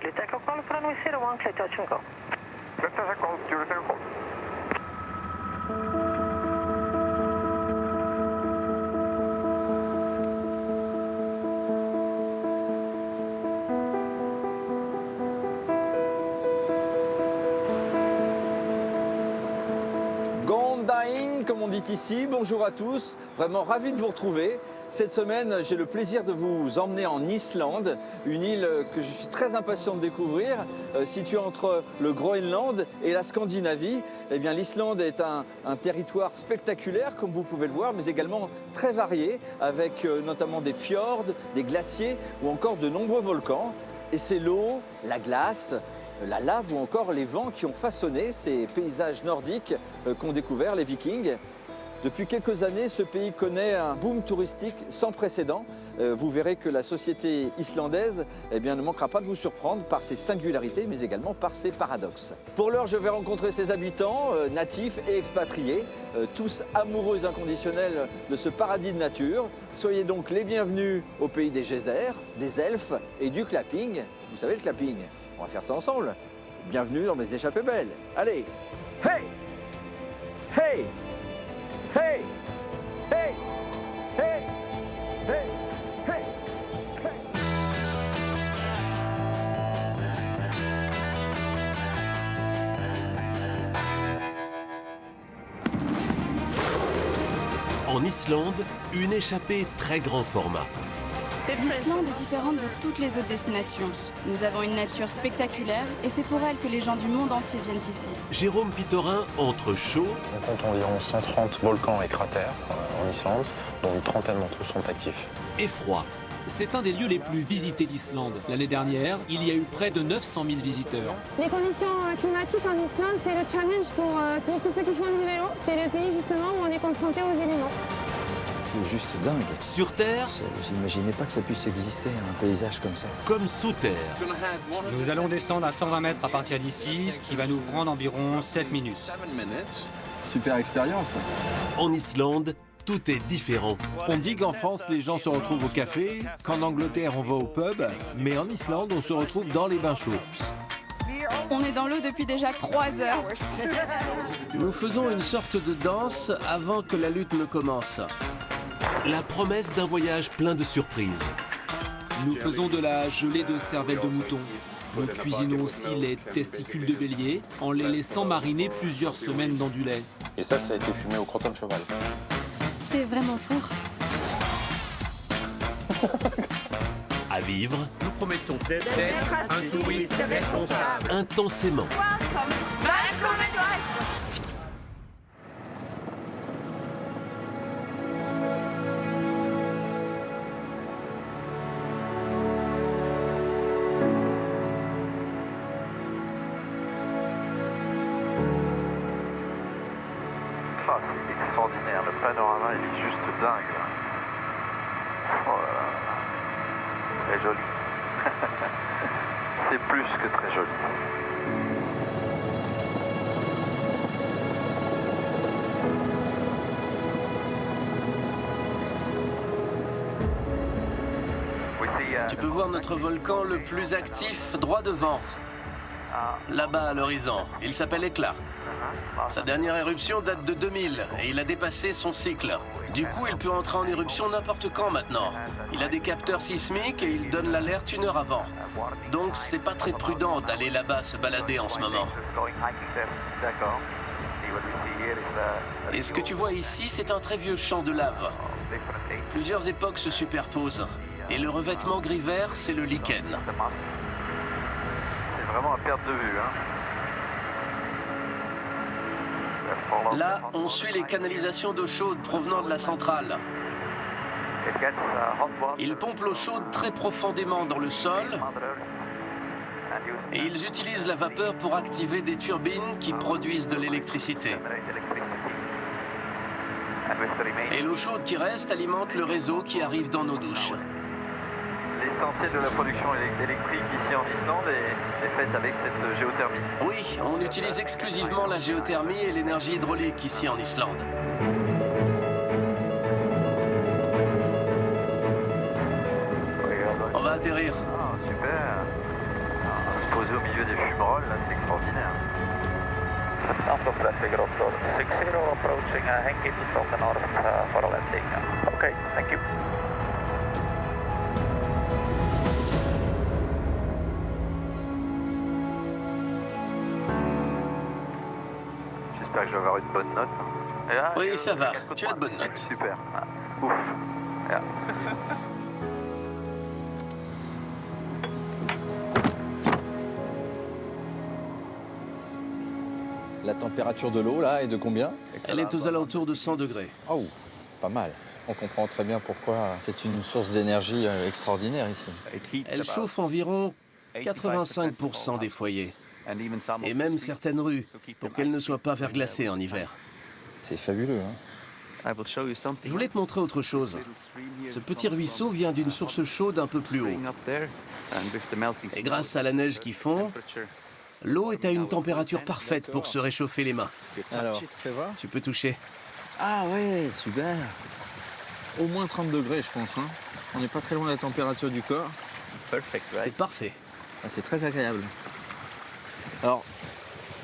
Juliet Echo call for runway 01, clear touch and go. Delta Echo, Juliet Echo. Gondain, comme on dit ici, bonjour à tous, vraiment ravi de vous retrouver. Cette semaine, j'ai le plaisir de vous emmener en Islande, une île que je suis très impatient de découvrir, située entre le Groenland et la Scandinavie. Eh bien, l'Islande est un territoire spectaculaire, comme vous pouvez le voir, mais également très varié, avec notamment des fjords, des glaciers ou encore de nombreux volcans. Et c'est l'eau, la glace, la lave ou encore les vents qui ont façonné ces paysages nordiques qu'ont découvert les Vikings. Depuis quelques années, ce pays connaît un boom touristique sans précédent. Vous verrez que la société islandaise ne manquera pas de vous surprendre par ses singularités, mais également par ses paradoxes. Pour l'heure, je vais rencontrer ses habitants, natifs et expatriés, tous amoureux inconditionnels de ce paradis de nature. Soyez donc les bienvenus au pays des geysers, des elfes et du clapping. Vous savez le clapping, on va faire ça ensemble. Bienvenue dans mes échappées belles. Allez, hey, hey, hey, hey, hey, hey, hey, hey. En Islande, une échappée très grand format. L'Islande est différente de toutes les autres destinations. Nous avons une nature spectaculaire et c'est pour elle que les gens du monde entier viennent ici. Jérôme Pitorin entre chaud. On compte environ 130 volcans et cratères en Islande, dont une trentaine d'entre eux sont actifs. Et froid. C'est un des lieux les plus visités d'Islande. L'année dernière, il y a eu près de 900 000 visiteurs. Les conditions climatiques en Islande, c'est le challenge pour tous ceux qui font du vélo. C'est le pays justement où on est confronté aux éléments. C'est juste dingue. Sur Terre, J'imaginais pas que ça puisse exister, un paysage comme ça. comme sous terre. Nous allons descendre à 120 mètres à partir d'ici, ce qui va nous prendre environ 7 minutes. Super expérience. En Islande, tout est différent. On dit qu'en France, les gens se retrouvent au café, qu'en Angleterre, on va au pub, mais en Islande, on se retrouve dans les bains chauds. On est dans l'eau depuis déjà 3 heures. Nous faisons une sorte de danse avant que la lutte ne commence. La promesse d'un voyage plein de surprises. Nous faisons de la gelée de cervelle de mouton. Nous cuisinons aussi les testicules de bélier en les laissant mariner plusieurs semaines dans du lait. Et ça a été fumé au crottin de cheval. C'est vraiment fort. À vivre Nous promettons d'être un touriste responsable. intensément. Ah, c'est extraordinaire, le panorama il est juste dingue. Oh là là. Très joli. C'est plus que très joli. Tu peux voir notre volcan le plus actif droit devant, là-bas à l'horizon. Il s'appelle Hekla. Sa dernière éruption date de 2000 et il a dépassé son cycle. Du coup, il peut entrer en éruption n'importe quand maintenant. Il a des capteurs sismiques et il donne l'alerte 1 heure avant. Donc, c'est pas très prudent d'aller là-bas se balader en ce moment. D'accord. Et ce que tu vois ici, c'est un très vieux champ de lave. Plusieurs époques se superposent. Et le revêtement gris-vert, c'est le lichen. C'est vraiment à perte de vue, hein. Là, on suit les canalisations d'eau chaude provenant de la centrale. Ils pompent l'eau chaude très profondément dans le sol et ils utilisent la vapeur pour activer des turbines qui produisent de l'électricité. Et l'eau chaude qui reste alimente le réseau qui arrive dans nos douches. L'essentiel de la production électrique ici en Islande est faite avec cette géothermie. Oui, on utilise exclusivement la géothermie et l'énergie hydraulique ici en Islande. On va atterrir. Ah, super. posé au milieu des fumerolles, là, c'est extraordinaire. Number traffic rotor 60 approaching Hengill from the north for landing. Okay, thank you. J'espère que je vais avoir une bonne note. Oui, ça va. Tu as de bonnes notes. Super. Ouf. Ja. La température de l'eau, là, est de combien? Elle est aux alentours de 100 degrés. Oh, pas mal. On comprend très bien pourquoi c'est une source d'énergie extraordinaire ici. Elle chauffe environ 85% des foyers. Et même certaines rues, pour qu'elles ne soient pas verglacées en hiver. C'est fabuleux, hein? Je voulais te montrer autre chose. Ce petit ruisseau vient d'une source chaude un peu plus haut. Et grâce à la neige qui fond, l'eau est à une température parfaite pour se réchauffer les mains. Alors, c'est vrai? Tu peux toucher. Ah ouais, super. Au moins 30 degrés, je pense, hein. On n'est pas très loin de la température du corps. C'est parfait. Ah, c'est très agréable. Alors,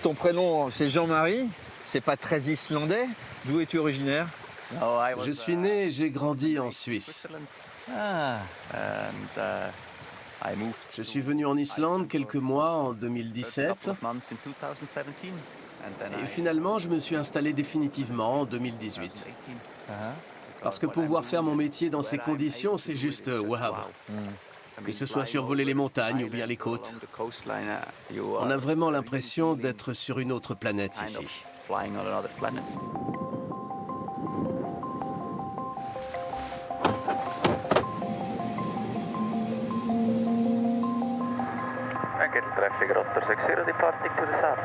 ton prénom, c'est Jean-Marie. C'est pas très islandais. D'où es-tu originaire? Je suis né et j'ai grandi en Suisse. Ah. Je suis venu en Islande quelques mois en 2017. Et finalement, je me suis installé définitivement en 2018. Parce que pouvoir faire mon métier dans ces conditions, c'est juste waouh. Que ce soit survoler les montagnes ou bien les côtes. On a vraiment l'impression d'être sur une autre planète ici. Hengill traffic rotor 60 departing to the south.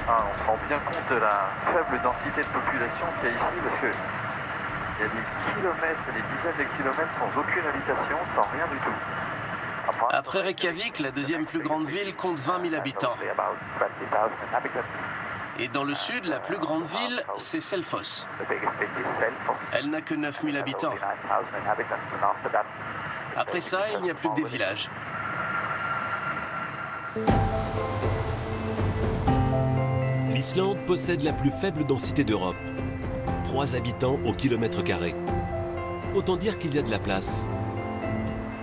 On se rend bien compte de la faible densité de population qu'il y a ici parce que il y a des kilomètres, des dizaines de kilomètres sans aucune habitation, sans rien du tout. Après Reykjavik, la deuxième plus grande ville compte 20 000 habitants. Et dans le sud, la plus grande ville, c'est Selfoss. Elle n'a que 9 000 habitants. Après ça, il n'y a plus que des villages. L'Islande possède la plus faible densité d'Europe. 3 habitants au kilomètre carré. Autant dire qu'il y a de la place.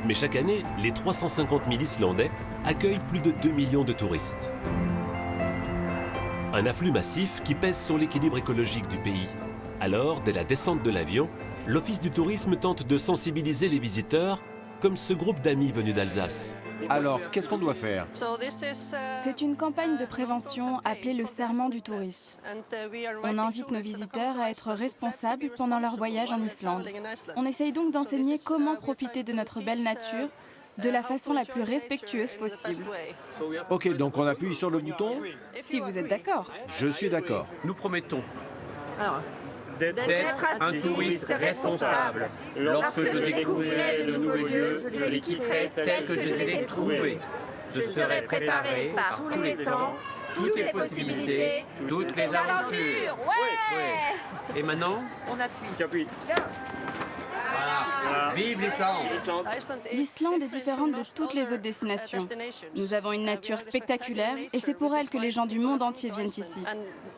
Mais chaque année, les 350 000 Islandais accueillent plus de 2 millions de touristes. Un afflux massif qui pèse sur l'équilibre écologique du pays. Alors, dès la descente de l'avion, l'Office du tourisme tente de sensibiliser les visiteurs, comme ce groupe d'amis venus d'Alsace. Alors, qu'est-ce qu'on doit faire? C'est une campagne de prévention appelée le serment du touriste. On invite nos visiteurs à être responsables pendant leur voyage en Islande. On essaye donc d'enseigner comment profiter de notre belle nature de la façon la plus respectueuse possible. Ok, donc on appuie sur le bouton? Si vous êtes d'accord. Je suis d'accord. Nous promettons d'être un touriste responsable. Lorsque je découvrirai de nouveaux lieux, je les quitterai tels que je les ai trouvés. Je serai préparé par tous les temps, toutes les possibilités, toutes les aventures. Ouais. Et maintenant, on appuie. Tu appuies. Voilà. Vive l'Islande! L'Islande est différente de toutes les autres destinations. Nous avons une nature spectaculaire et c'est pour elle que les gens du monde entier viennent ici.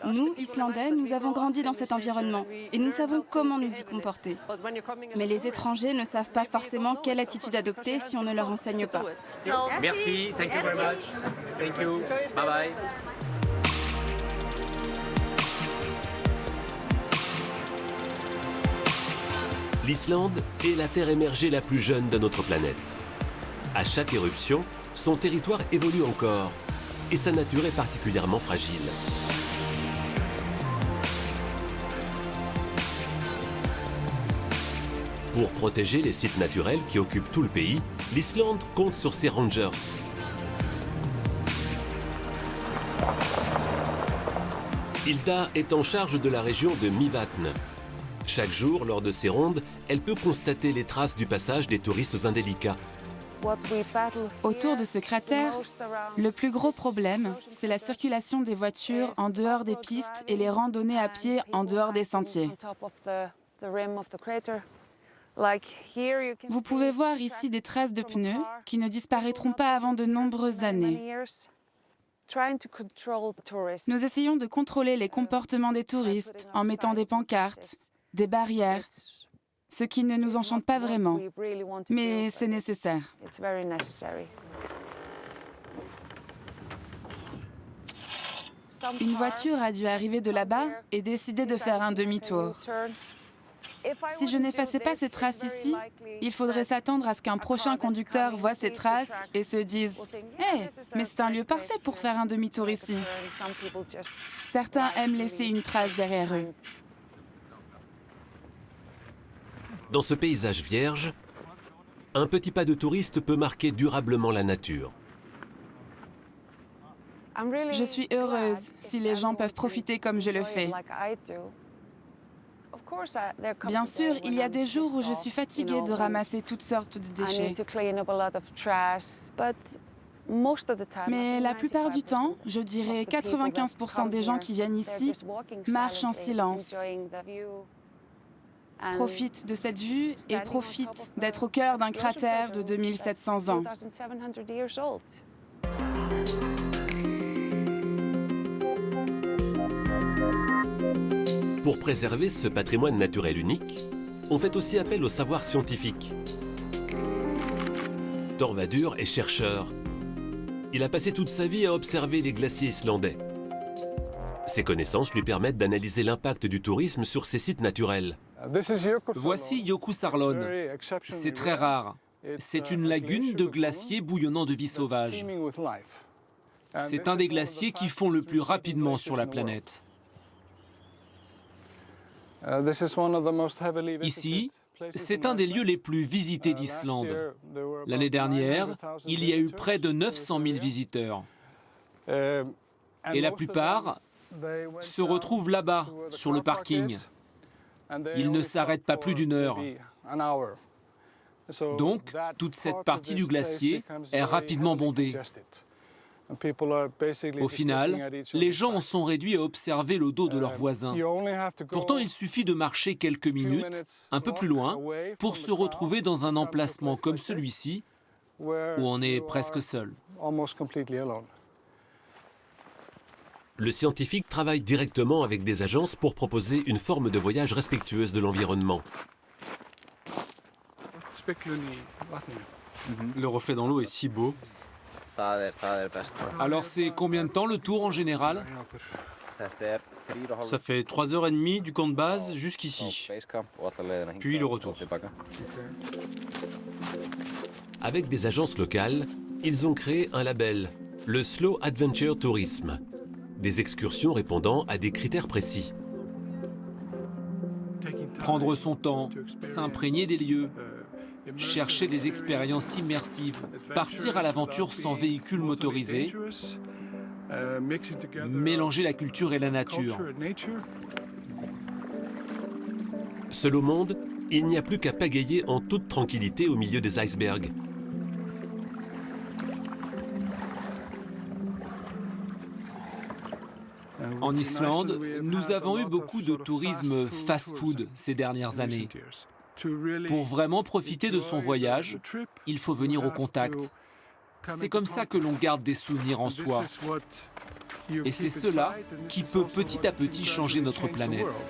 Nous, Islandais, nous avons grandi dans cet environnement et nous savons comment nous y comporter. Mais les étrangers ne savent pas forcément quelle attitude adopter si on ne leur enseigne pas. Merci, thank you very much. Thank you, bye bye. L'Islande est la terre émergée la plus jeune de notre planète. À chaque éruption, son territoire évolue encore et sa nature est particulièrement fragile. Pour protéger les sites naturels qui occupent tout le pays, l'Islande compte sur ses rangers. Hilda est en charge de la région de Mývatn. Chaque jour, lors de ces rondes, elle peut constater les traces du passage des touristes indélicats. Autour de ce cratère, le plus gros problème, c'est la circulation des voitures en dehors des pistes et les randonnées à pied en dehors des sentiers. Vous pouvez voir ici des traces de pneus qui ne disparaîtront pas avant de nombreuses années. Nous essayons de contrôler les comportements des touristes en mettant des pancartes, des barrières, ce qui ne nous enchante pas vraiment, mais c'est nécessaire. Une voiture a dû arriver de là-bas et décider de faire un demi-tour. Si je n'effaçais pas ces traces ici, il faudrait s'attendre à ce qu'un prochain conducteur voit ces traces et se dise « Hé, mais c'est un lieu parfait pour faire un demi-tour ici ». Certains aiment laisser une trace derrière eux. Dans ce paysage vierge, un petit pas de touriste peut marquer durablement la nature. Je suis heureuse si les gens peuvent profiter comme je le fais. Bien sûr, il y a des jours où je suis fatiguée de ramasser toutes sortes de déchets. Mais la plupart du temps, je dirais 95% des gens qui viennent ici marchent en silence, profitent de cette vue et profitent d'être au cœur d'un cratère de 2700 ans. Pour préserver ce patrimoine naturel unique, on fait aussi appel au savoir scientifique. Torvadur est chercheur. Il a passé toute sa vie à observer les glaciers islandais. Ses connaissances lui permettent d'analyser l'impact du tourisme sur ces sites naturels. Voici Jökulsárlón. C'est très rare. C'est une lagune de glaciers bouillonnant de vie sauvage. C'est un des glaciers qui fond le plus rapidement sur la planète. Ici, c'est un des lieux les plus visités d'Islande. L'année dernière, il y a eu près de 900 000 visiteurs. Et la plupart se retrouvent là-bas, sur le parking. Ils ne s'arrêtent pas plus d'une heure. Donc, toute cette partie du glacier est rapidement bondée. Au final, les gens en sont réduits à observer le dos de leurs voisins. Pourtant, il suffit de marcher quelques minutes, un peu plus loin, pour se retrouver dans un emplacement comme celui-ci, où on est presque seul. Le scientifique travaille directement avec des agences pour proposer une forme de voyage respectueuse de l'environnement. Le reflet dans l'eau est si beau. Alors c'est combien de temps le tour en général? Ça fait 3h30 du camp de base jusqu'ici, puis le retour. Avec des agences locales, ils ont créé un label, le Slow Adventure Tourism, des excursions répondant à des critères précis. Prendre son temps, s'imprégner des lieux, chercher des expériences immersives, partir à l'aventure sans véhicule motorisé, mélanger la culture et la nature. Seul au monde, il n'y a plus qu'à pagayer en toute tranquillité au milieu des icebergs. En Islande, nous avons eu beaucoup de tourisme fast-food ces dernières années. Pour vraiment profiter de son voyage, il faut venir au contact. C'est comme ça que l'on garde des souvenirs en soi. Et c'est cela qui peut petit à petit changer notre planète.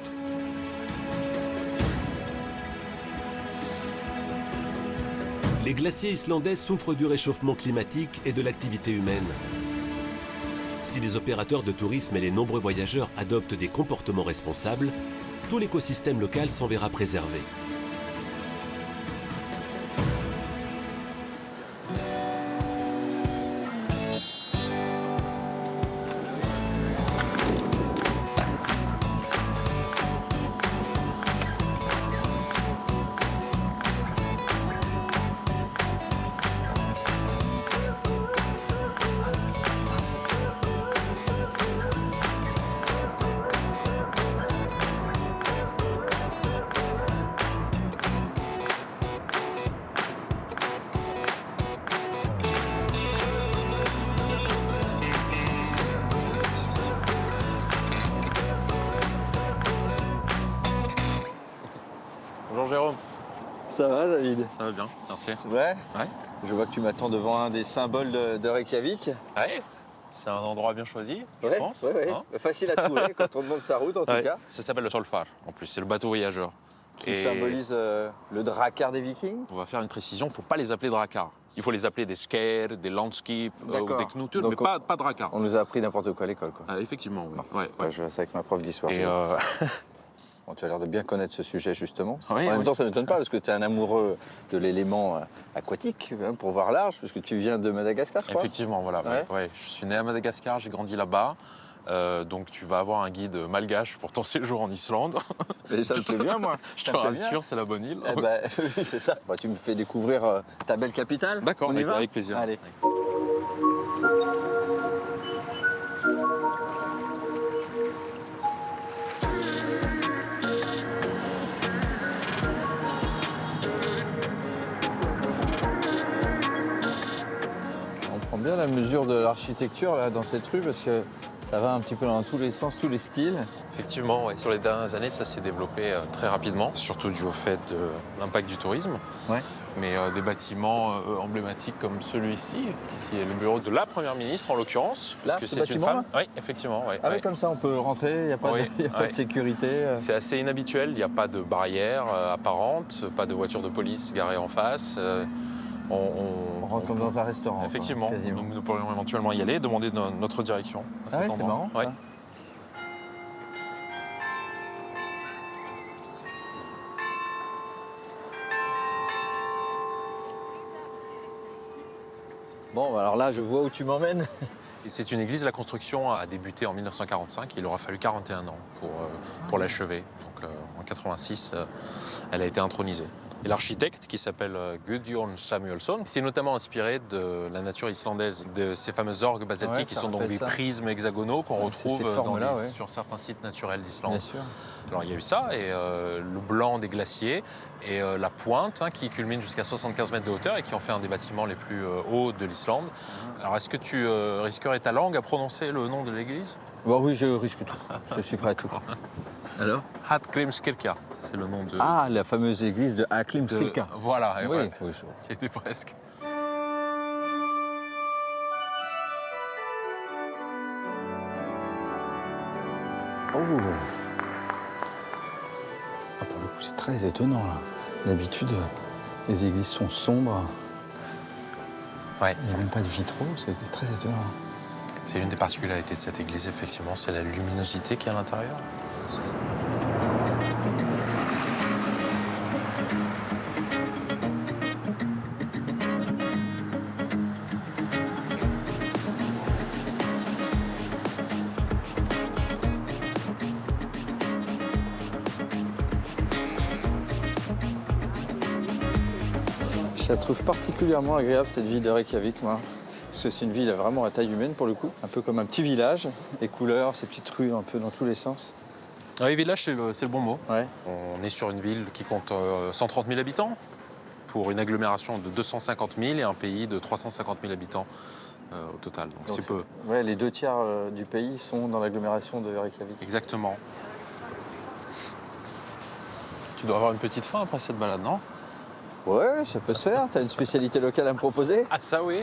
Les glaciers islandais souffrent du réchauffement climatique et de l'activité humaine. Si les opérateurs de tourisme et les nombreux voyageurs adoptent des comportements responsables, tout l'écosystème local s'en verra préservé. Jérôme. Ça va, David? Ça va bien, merci. Ouais? Ouais. Je vois que tu m'attends devant un des symboles de Reykjavik. Ouais, c'est un endroit bien choisi, je pense. Ouais. Hein, facile à trouver quand on demande sa route, en tout cas. Ça s'appelle le Solfar, en plus, c'est le bateau voyageur. Qui symbolise le drakkar des Vikings. On va faire une précision, il ne faut pas les appeler drakkar. Il faut les appeler des sker, des landskip ou des knutur, mais pas drakkar. On nous a appris n'importe quoi à l'école, quoi. Ah, effectivement, oui. Ouais. Je vois ça avec ma prof d'histoire. Bon, tu as l'air de bien connaître ce sujet, justement. Oui, en même temps, ça ne m'étonne pas, parce que tu es un amoureux de l'élément aquatique, hein, pour voir large, parce que tu viens de Madagascar, je crois. Effectivement, voilà. Ouais. Je suis né à Madagascar, j'ai grandi là-bas. Donc tu vas avoir un guide malgache pour ton séjour en Islande. Et ça me plaît bien, moi. Je te rassure, c'est la bonne île. Oui, c'est ça. Tu me fais découvrir ta belle capitale. D'accord, avec plaisir. Allez. On prend bien la mesure de l'architecture là dans cette rue parce que ça va un petit peu dans tous les sens, tous les styles. Effectivement, ouais. Sur les dernières années, ça s'est développé très rapidement, surtout dû au fait de l'impact du tourisme. Ouais. Mais des bâtiments emblématiques comme celui-ci, qui est le bureau de la Première ministre en l'occurrence. Là, parce que ce c'est une bâtiment, femme. Oui, effectivement. Ouais, Ah oui, comme ça on peut rentrer, il n'y a pas, de sécurité. C'est assez inhabituel, il n'y a pas de barrière apparente, pas de voiture de police garée en face. On rentre comme dans un restaurant. Effectivement, quoi, donc nous pourrions éventuellement y aller, demander notre direction à cet endroit. C'est marrant, ça. Bon, alors là, je vois où tu m'emmènes. C'est une église, la construction a débuté en 1945, il aura fallu 41 ans pour l'achever. Donc en 86, elle a été intronisée. Et l'architecte, qui s'appelle Gudjon Samuelsson, s'est notamment inspiré de la nature islandaise, de ces fameuses orgues basaltiques qui sont donc des prismes hexagonaux qu'on retrouve sur certains sites naturels d'Islande. Alors il y a eu ça, et le blanc des glaciers, et la pointe qui culmine jusqu'à 75 mètres de hauteur et qui en fait un des bâtiments les plus hauts de l'Islande. Alors est-ce que tu risquerais ta langue à prononcer le nom de l'église? Bon, oui, je risque tout. Je suis prêt à tout. Alors? Hallgrímskirkja, c'est le nom de... Ah, la fameuse église de Hallgrímskirkja. Voilà, oui, ouais. Oui, tu étais presque. Oh. Ah, pour le coup, c'est très étonnant, là. D'habitude, les églises sont sombres. Ouais. Il n'y a même pas de vitraux, c'est très étonnant. C'est une des particularités de cette église, effectivement, c'est la luminosité qu'il y a à l'intérieur. Je la trouve particulièrement agréable, cette ville de Reykjavik, moi. Parce que c'est une ville vraiment à taille humaine, pour le coup. Un peu comme un petit village. Les couleurs, ces petites rues un peu dans tous les sens. Oui, village, c'est le bon mot. Ouais. On est sur une ville qui compte 130 000 habitants, pour une agglomération de 250 000 et un pays de 350 000 habitants au total. Donc c'est peu. Ouais, les 2/3 du pays sont dans l'agglomération de Reykjavik. Exactement. Tu dois avoir une petite faim après cette balade, non? Ouais, ça peut se faire. T'as une spécialité locale à me proposer? Ah ça oui.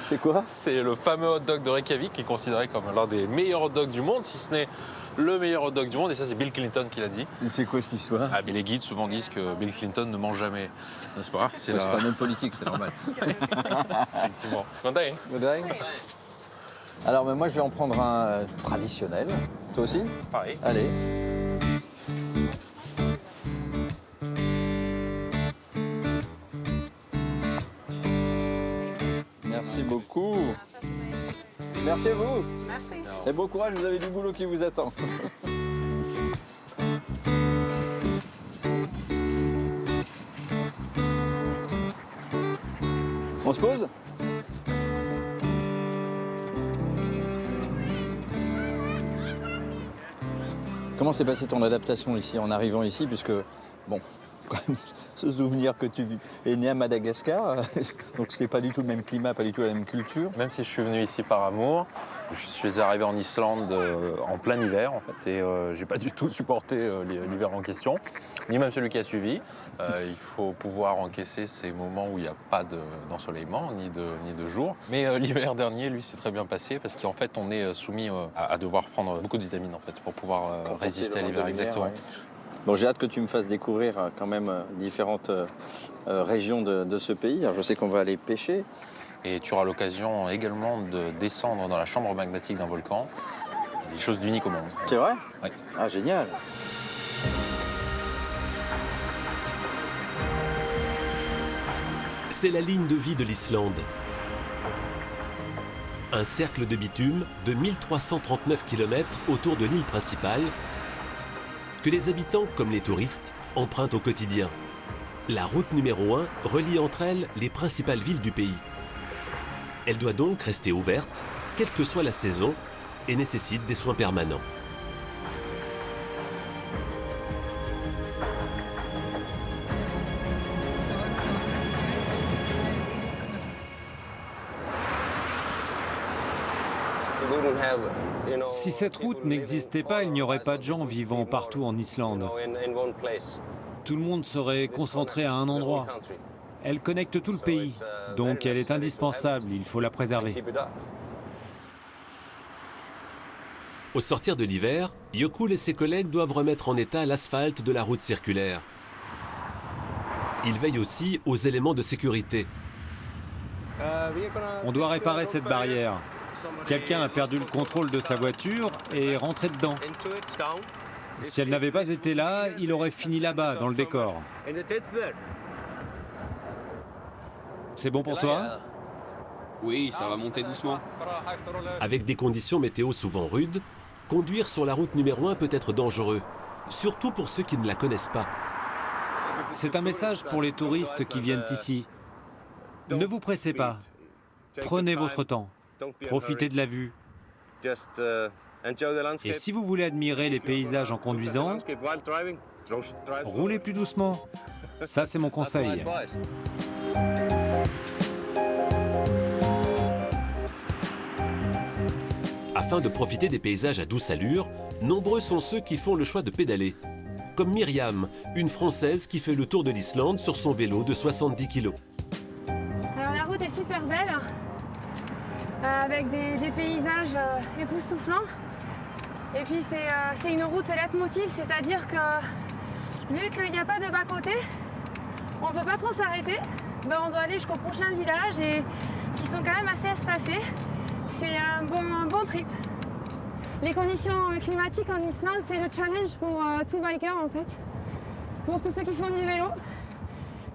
C'est quoi? C'est le fameux hot dog de Reykjavik, qui est considéré comme l'un des meilleurs hot dogs du monde, si ce n'est le meilleur hot dog du monde. Et ça, c'est Bill Clinton qui l'a dit. C'est quoi cette histoire? Ah, mais les guides souvent disent que Bill Clinton ne mange jamais, n'est-ce pas? C'est un homme politique, c'est normal. Effectivement. Good day. Good day. Alors, moi, je vais en prendre un traditionnel. Toi aussi? Pareil. Allez. Merci beaucoup. Merci à vous. Merci. Et bon courage, vous avez du boulot qui vous attend. On se pose? Comment s'est passée ton adaptation ici, en arrivant ici, puisque, bon, quand même se souvenir que tu es né à Madagascar, donc c'est pas du tout le même climat, pas du tout la même culture. Même si je suis venu ici par amour, je suis arrivé en Islande en plein hiver en fait, et j'ai pas du tout supporté l'hiver en question, ni même celui qui a suivi. Il faut pouvoir encaisser ces moments où il n'y a pas d'ensoleillement, ni de jour. Mais l'hiver dernier, lui, s'est très bien passé parce qu'en fait, on est soumis à devoir prendre beaucoup de vitamines en fait, pour pouvoir résister à l'hiver. Exactement. Ouais. Bon, j'ai hâte que tu me fasses découvrir quand même différentes régions de ce pays. Alors, je sais qu'on va aller pêcher. Et tu auras l'occasion également de descendre dans la chambre magmatique d'un volcan. Quelque chose d'unique au monde. C'est vrai? Oui. Ah, génial. C'est la ligne de vie de l'Islande. Un cercle de bitume de 1339 km autour de l'île principale que les habitants, comme les touristes, empruntent au quotidien. La route numéro 1 relie entre elles les principales villes du pays. Elle doit donc rester ouverte, quelle que soit la saison, et nécessite des soins permanents. Si cette route n'existait pas, il n'y aurait pas de gens vivant partout en Islande. Tout le monde serait concentré à un endroit. Elle connecte tout le pays, donc elle est indispensable, il faut la préserver. Au sortir de l'hiver, Yokul et ses collègues doivent remettre en état l'asphalte de la route circulaire. Ils veillent aussi aux éléments de sécurité. On doit réparer cette barrière. Quelqu'un a perdu le contrôle de sa voiture et est rentré dedans. Si elle n'avait pas été là, il aurait fini là-bas, dans le décor. C'est bon pour toi? Oui, ça va monter doucement. Avec des conditions météo souvent rudes, conduire sur la route numéro 1 peut être dangereux, surtout pour ceux qui ne la connaissent pas. C'est un message pour les touristes qui viennent ici. Ne vous pressez pas. Prenez votre temps. Profitez de la vue. Et si vous voulez admirer les paysages en conduisant, roulez plus doucement. Ça, c'est mon conseil. Afin de profiter des paysages à douce allure, nombreux sont ceux qui font le choix de pédaler. Comme Myriam, une Française qui fait le tour de l'Islande sur son vélo de 70 kg. Alors la route est super belle, avec des paysages époustouflants. Et puis c'est une route leitmotiv, c'est-à-dire que vu qu'il n'y a pas de bas-côté, on ne peut pas trop s'arrêter. Ben, on doit aller jusqu'au prochain village et qui sont quand même assez espacés. C'est un bon trip. Les conditions climatiques en Islande, c'est le challenge pour tout biker en fait. Pour tous ceux qui font du vélo,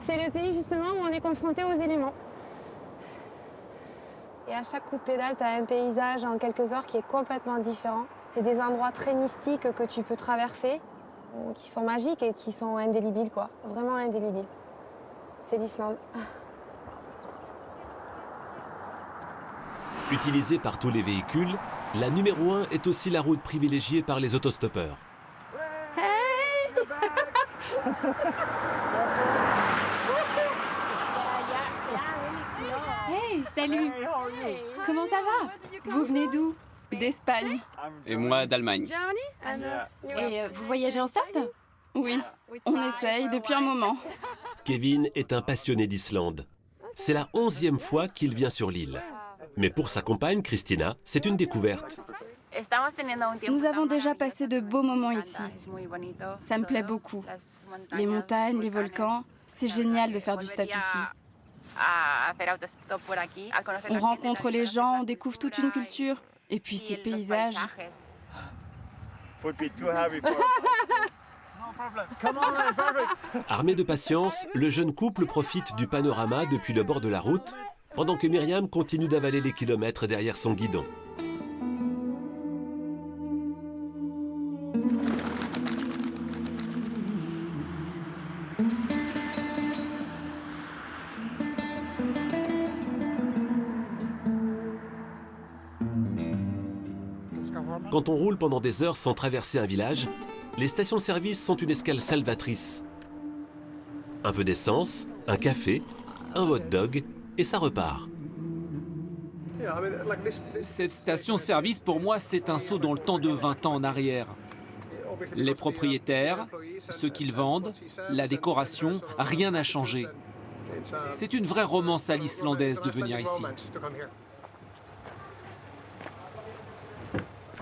c'est le pays justement où on est confronté aux éléments. Et à chaque coup de pédale, tu as un paysage en quelques heures qui est complètement différent. C'est des endroits très mystiques que tu peux traverser, qui sont magiques et qui sont indélébiles, quoi. Vraiment indélébiles. C'est l'Islande. Utilisée par tous les véhicules, la numéro 1 est aussi la route privilégiée par les autostoppeurs. Hey Hey, salut! Comment ça va? Vous venez d'où? D'Espagne. Et moi d'Allemagne. Et vous voyagez en stop? Oui, on essaye depuis un moment. Kevin est un passionné d'Islande. C'est la 11e fois qu'il vient sur l'île. Mais pour sa compagne, Christina, c'est une découverte. Nous avons déjà passé de beaux moments ici. Ça me plaît beaucoup. Les montagnes, les volcans, c'est génial de faire du stop ici. On rencontre les gens, on découvre toute une culture. Et puis ces paysages. Armé de patience, le jeune couple profite du panorama depuis le bord de la route, pendant que Myriam continue d'avaler les kilomètres derrière son guidon. Quand on roule pendant des heures sans traverser un village, les stations-service sont une escale salvatrice. un peu d'essence, un café, un hot dog et ça repart. Cette station-service, pour moi, c'est un saut dans le temps de 20 ans en arrière. Les propriétaires, ce qu'ils vendent, la décoration, rien n'a changé. C'est une vraie romance à l'islandaise de venir ici.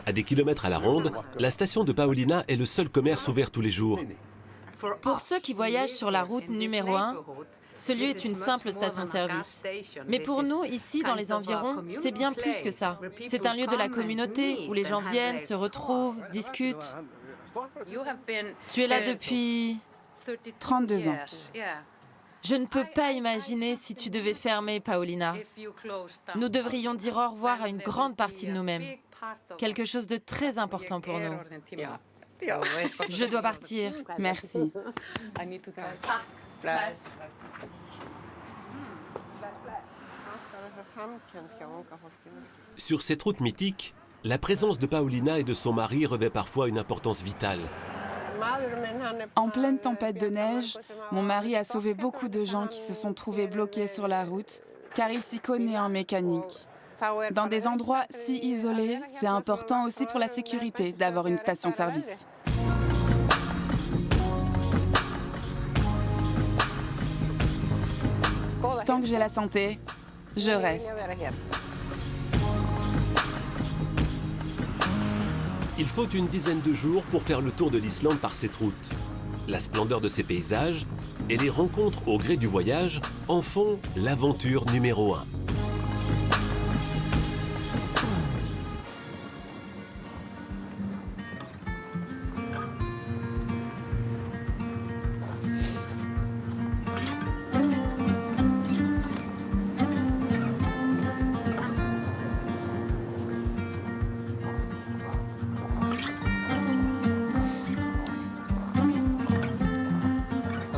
À des kilomètres à la ronde, la station de Paulina est le seul commerce ouvert tous les jours. Pour ceux qui voyagent sur la route numéro 1, ce lieu est une simple station-service. Mais pour nous, ici, dans les environs, c'est bien plus que ça. C'est un lieu de la communauté où les gens viennent, se retrouvent, discutent. Tu es là depuis 32 ans. Je ne peux pas imaginer si tu devais fermer, Paulina. Nous devrions dire au revoir à une grande partie de nous-mêmes. Quelque chose de très important pour nous. Je dois partir. Merci. Sur cette route mythique, la présence de Paulina et de son mari revêt parfois une importance vitale. En pleine tempête de neige, mon mari a sauvé beaucoup de gens qui se sont trouvés bloqués sur la route, car il s'y connaît en mécanique. Dans des endroits si isolés, c'est important aussi pour la sécurité d'avoir une station-service. Tant que j'ai la santé, je reste. Il faut une dizaine de jours pour faire le tour de l'Islande par cette route. La splendeur de ses paysages et les rencontres au gré du voyage en font l'aventure numéro 1.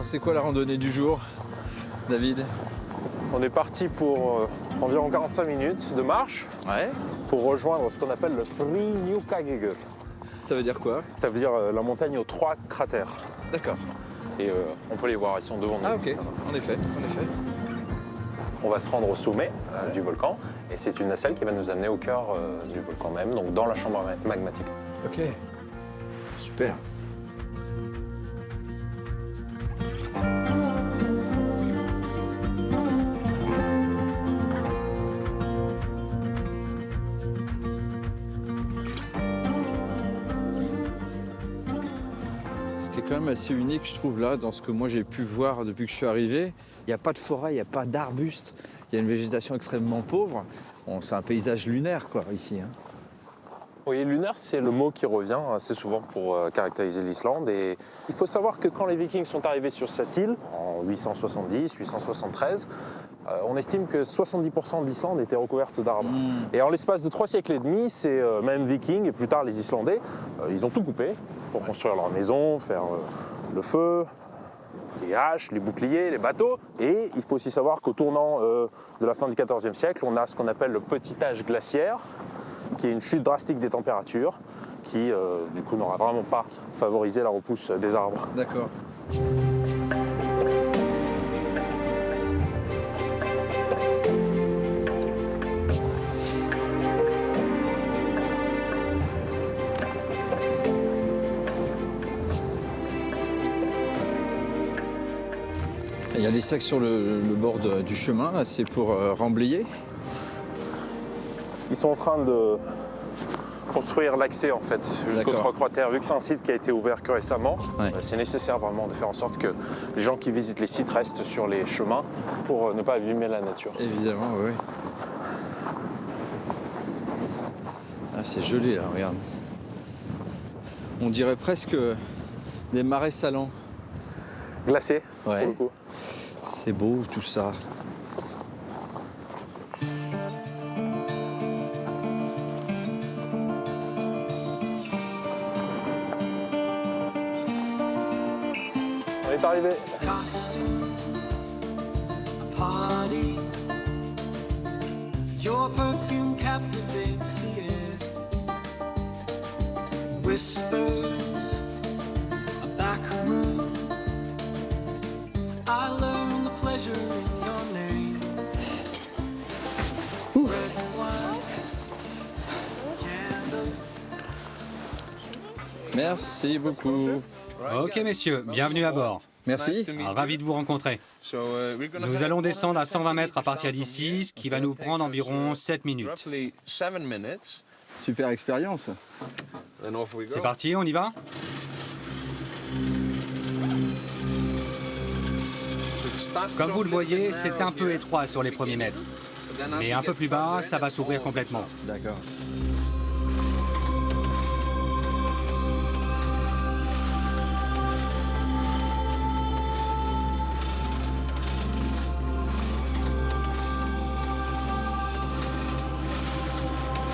C'est quoi la randonnée du jour, David? On est parti pour environ 45 minutes de marche pour rejoindre ce qu'on appelle le Þríhnjúkagerði. Ça veut dire quoi? Ça veut dire la montagne aux 3 cratères. D'accord. Et on peut les voir, ils sont devant nous. Ah ok, en effet, en effet. On va se rendre au sommet du volcan et c'est une nacelle qui va nous amener au cœur du volcan même, donc dans la chambre magmatique. Ok, super. Quand même assez unique, je trouve, là, dans ce que moi j'ai pu voir depuis que je suis arrivé. Il n'y a pas de forêt, il n'y a pas d'arbustes, il y a une végétation extrêmement pauvre. Bon, c'est un paysage lunaire, quoi, ici. Hein. Oui, lunaire, c'est le mot qui revient assez souvent pour caractériser l'Islande. Et il faut savoir que quand les Vikings sont arrivés sur cette île, en 870, 873, on estime que 70% de l'Islande était recouverte d'arbres. Et en l'espace de 3 siècles et demi, ces mêmes Vikings, et plus tard les Islandais, ils ont tout coupé pour construire leur maison, faire le feu, les haches, les boucliers, les bateaux. Et il faut aussi savoir qu'au tournant de la fin du XIVe siècle, on a ce qu'on appelle le petit âge glaciaire, qui est une chute drastique des températures, qui du coup n'aura vraiment pas favorisé la repousse des arbres. D'accord. Il y a des sacs sur le bord du chemin, là, c'est pour remblayer. Ils sont en train de construire l'accès en fait jusqu'aux 3 cratères. Vu que c'est un site qui a été ouvert que récemment, c'est nécessaire vraiment de faire en sorte que les gens qui visitent les sites restent sur les chemins pour ne pas abîmer la nature. Évidemment, oui. Ah, c'est joli là, regarde. On dirait presque des marais salants. Glacés, ouais. pour le coup. C'est beau tout ça. On est arrivé. Merci beaucoup. Ok messieurs, bienvenue à bord. Merci. Ravi de vous rencontrer. Nous allons descendre à 120 mètres à partir d'ici, ce qui va nous prendre environ 7 minutes. Super expérience. C'est parti, on y va? Comme vous le voyez, c'est un peu étroit sur les premiers mètres. Mais un peu plus bas, ça va s'ouvrir complètement. D'accord.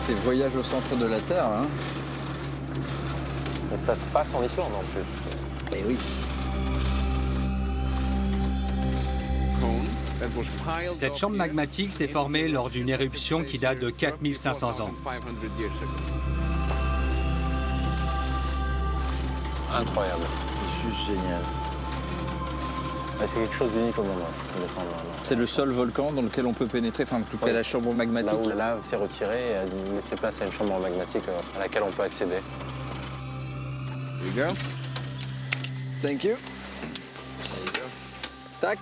C'est voyage au centre de la Terre, hein. Et ça se passe en Islande en plus. Eh oui. Cette chambre magmatique s'est formée lors d'une éruption qui date de 4500 ans. Incroyable. C'est juste génial. C'est quelque chose d'unique au monde. C'est le seul volcan dans lequel on peut pénétrer, enfin en tout cas la chambre magmatique. Là où la lave s'est retirée et a laissé place à une chambre magmatique à laquelle on peut accéder. There you go. Thank you. There you go. Tac.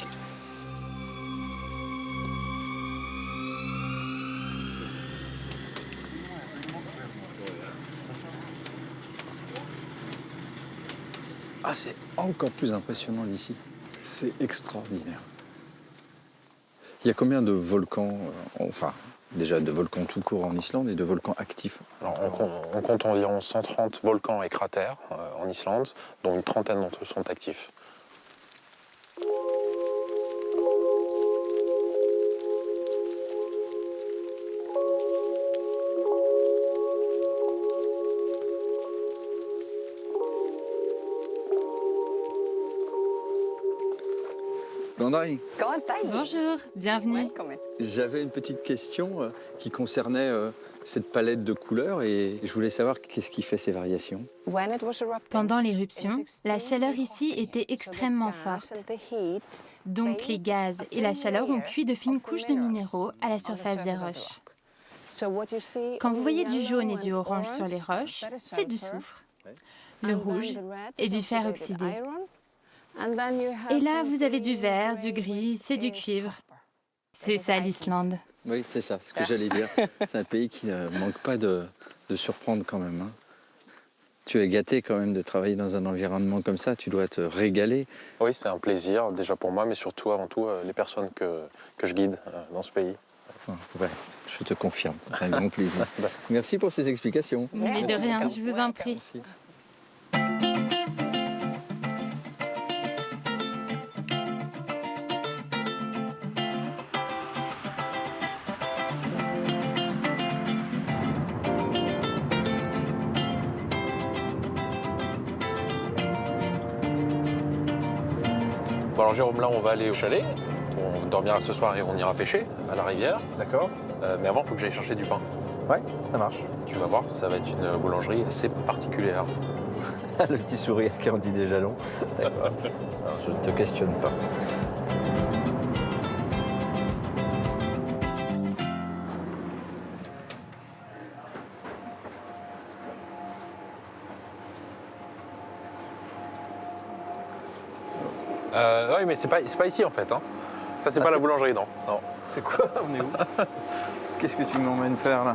Ah, c'est encore plus impressionnant d'ici. C'est extraordinaire. Il y a combien de volcans, enfin, déjà de volcans tout court en Islande et de volcans actifs? Alors, on compte environ 130 volcans et cratères en Islande, dont une trentaine d'entre eux sont actifs. Bonjour, bienvenue. J'avais une petite question qui concernait cette palette de couleurs et je voulais savoir qu'est-ce qui fait ces variations. Pendant l'éruption, la chaleur ici était extrêmement forte. Donc les gaz et la chaleur ont cuit de fines couches de minéraux à la surface des roches. Quand vous voyez du jaune et du orange sur les roches, c'est du soufre. Le rouge est du fer oxydé. Et là, vous avez du vert, du gris, c'est du cuivre. C'est ça l'Islande. Oui, c'est ça, ce que j'allais dire. C'est un pays qui ne manque pas de surprendre quand même. Hein. Tu es gâté quand même de travailler dans un environnement comme ça, tu dois te régaler. Oui, c'est un plaisir, déjà pour moi, mais surtout, avant tout, les personnes que je guide dans ce pays. Ouais, je te confirme, c'est un grand plaisir. Merci pour ces explications. Mais de rien, je vous en prie. Merci. Bon alors Jérôme, là on va aller au chalet, on dormira ce soir et on ira pêcher à la rivière. D'accord. Mais avant, il faut que j'aille chercher du pain. Ouais, ça marche. Tu vas voir, ça va être une boulangerie assez particulière. Le petit sourire qui en dit déjà long. D'accord. Alors, je ne te questionne pas. Oui, mais c'est pas ici en fait. Hein. Ça, c'est pas la boulangerie, non. C'est quoi? On est où? Qu'est-ce que tu m'emmènes faire là?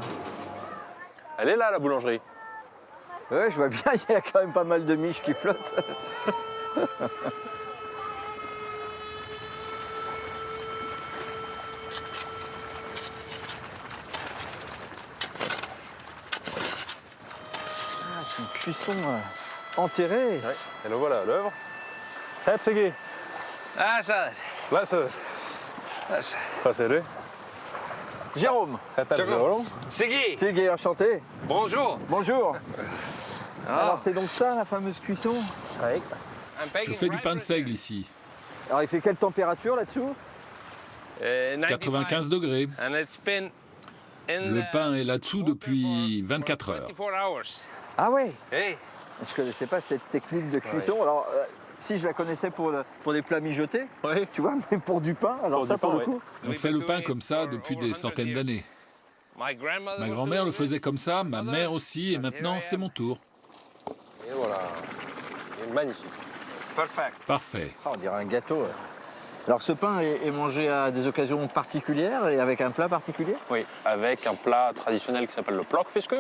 Elle est là, la boulangerie. Ouais, je vois bien, il y a quand même pas mal de miches qui flottent. Ah, c'est une cuisson enterrée. Ouais. Et le voilà, l'œuvre. Sätt Siggy. Läser. Vad säger du? Jérôme. Jérôme. Siggy. Siggy, enchanté. Bonjour. Bonjour. Alors c'est donc ça la fameuse cuisson? Oui. Je fais du pain de seigle ici. Alors il fait quelle température là-dessous? 95 degrés. Le pain est là-dessous depuis 24 heures. Ah ouais. Je ne connaissais pas cette technique de cuisson. Alors Si, je la connaissais pour des plats mijotés, tu vois, mais pour du pain, alors pour ça, pour le coup... On fait le pain comme ça depuis des centaines d'années. Ma grand-mère le faisait comme ça, ma mère aussi, et maintenant, c'est mon tour. Et voilà, il est magnifique. Parfait. Oh, on dirait un gâteau. Alors ce pain est mangé à des occasions particulières et avec un plat particulier? Oui, avec un plat traditionnel qui s'appelle le plokkfisker,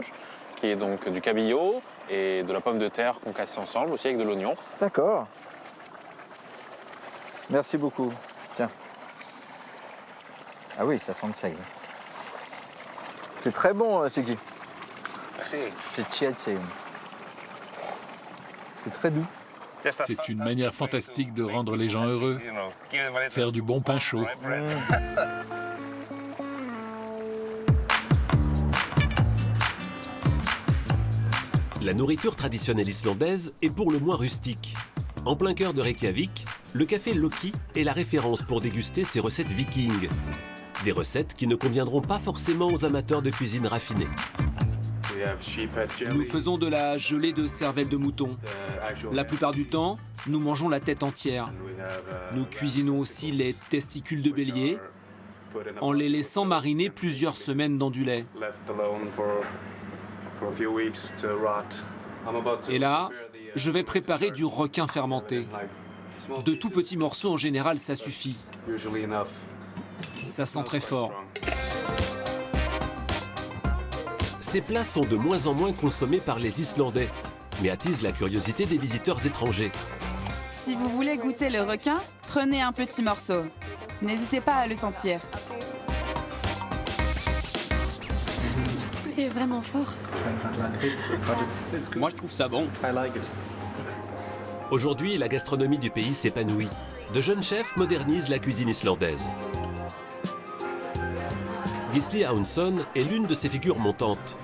qui est donc du cabillaud et de la pomme de terre qu'on casse ensemble, aussi avec de l'oignon. D'accord. Merci beaucoup. Tiens. Ah oui, ça sent le seigle. C'est très bon, Sigi. Merci. C'est chiatseum. C'est très doux. C'est une manière fantastique de rendre les gens heureux. Faire du bon pain chaud. La nourriture traditionnelle islandaise est pour le moins rustique. En plein cœur de Reykjavik, le café Loki est la référence pour déguster ses recettes vikings. Des recettes qui ne conviendront pas forcément aux amateurs de cuisine raffinée. Nous faisons de la gelée de cervelle de mouton. La plupart du temps, nous mangeons la tête entière. Nous cuisinons aussi les testicules de bélier en les laissant mariner plusieurs semaines dans du lait. Et là, je vais préparer du requin fermenté. De tout petits morceaux en général, ça suffit. Ça sent très fort. Ces plats sont de moins en moins consommés par les Islandais, mais attisent la curiosité des visiteurs étrangers. Si vous voulez goûter le requin, prenez un petit morceau. N'hésitez pas à le sentir. C'est vraiment fort. Moi, je trouve ça bon. Aujourd'hui, la gastronomie du pays s'épanouit. De jeunes chefs modernisent la cuisine islandaise. Gisli Aunsson est l'une de ces figures montantes.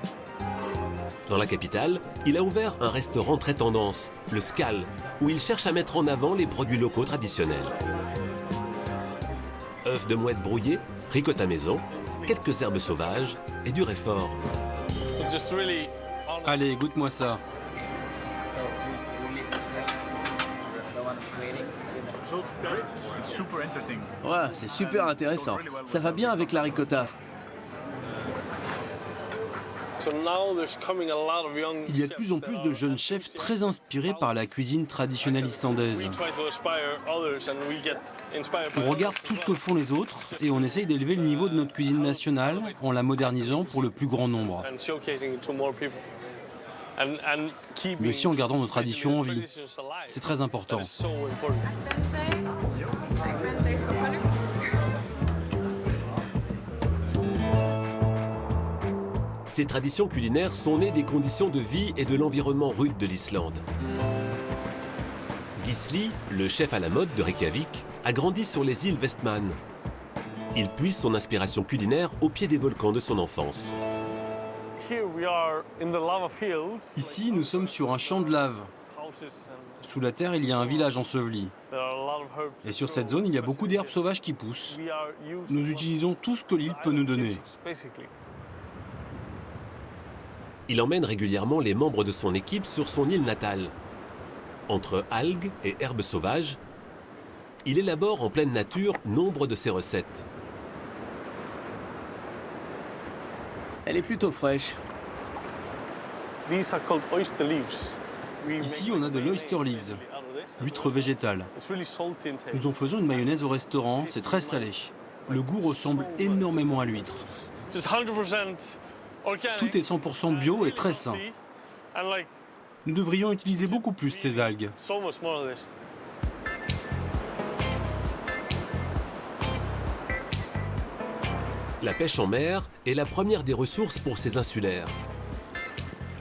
Dans la capitale, il a ouvert un restaurant très tendance, le Skal, où il cherche à mettre en avant les produits locaux traditionnels. Œufs de mouette brouillés, ricotta maison, quelques herbes sauvages et du réfort. Allez, goûte-moi ça. Ouais, c'est super intéressant. Ça va bien avec la ricotta. Il y a de plus en plus de jeunes chefs très inspirés par la cuisine traditionnelle islandaise. On regarde tout ce que font les autres et on essaye d'élever le niveau de notre cuisine nationale en la modernisant pour le plus grand nombre. Mais aussi en gardant nos traditions en vie. C'est très important. Ces traditions culinaires sont nées des conditions de vie et de l'environnement rude de l'Islande. Gisli, le chef à la mode de Reykjavik, a grandi sur les îles Vestmann. Il puise son inspiration culinaire au pied des volcans de son enfance. Ici, nous sommes sur un champ de lave. Sous la terre, il y a un village enseveli. Et sur cette zone, il y a beaucoup d'herbes sauvages qui poussent. Nous utilisons tout ce que l'île peut nous donner. Il emmène régulièrement les membres de son équipe sur son île natale. Entre algues et herbes sauvages, il élabore en pleine nature nombre de ses recettes. Elle est plutôt fraîche. Ici, on a de l'oyster leaves, l'huître végétale. Nous en faisons une mayonnaise au restaurant, c'est très salé. Le goût ressemble énormément à l'huître. Tout est 100% bio et très sain. Nous devrions utiliser beaucoup plus ces algues. La pêche en mer est la première des ressources pour ces insulaires.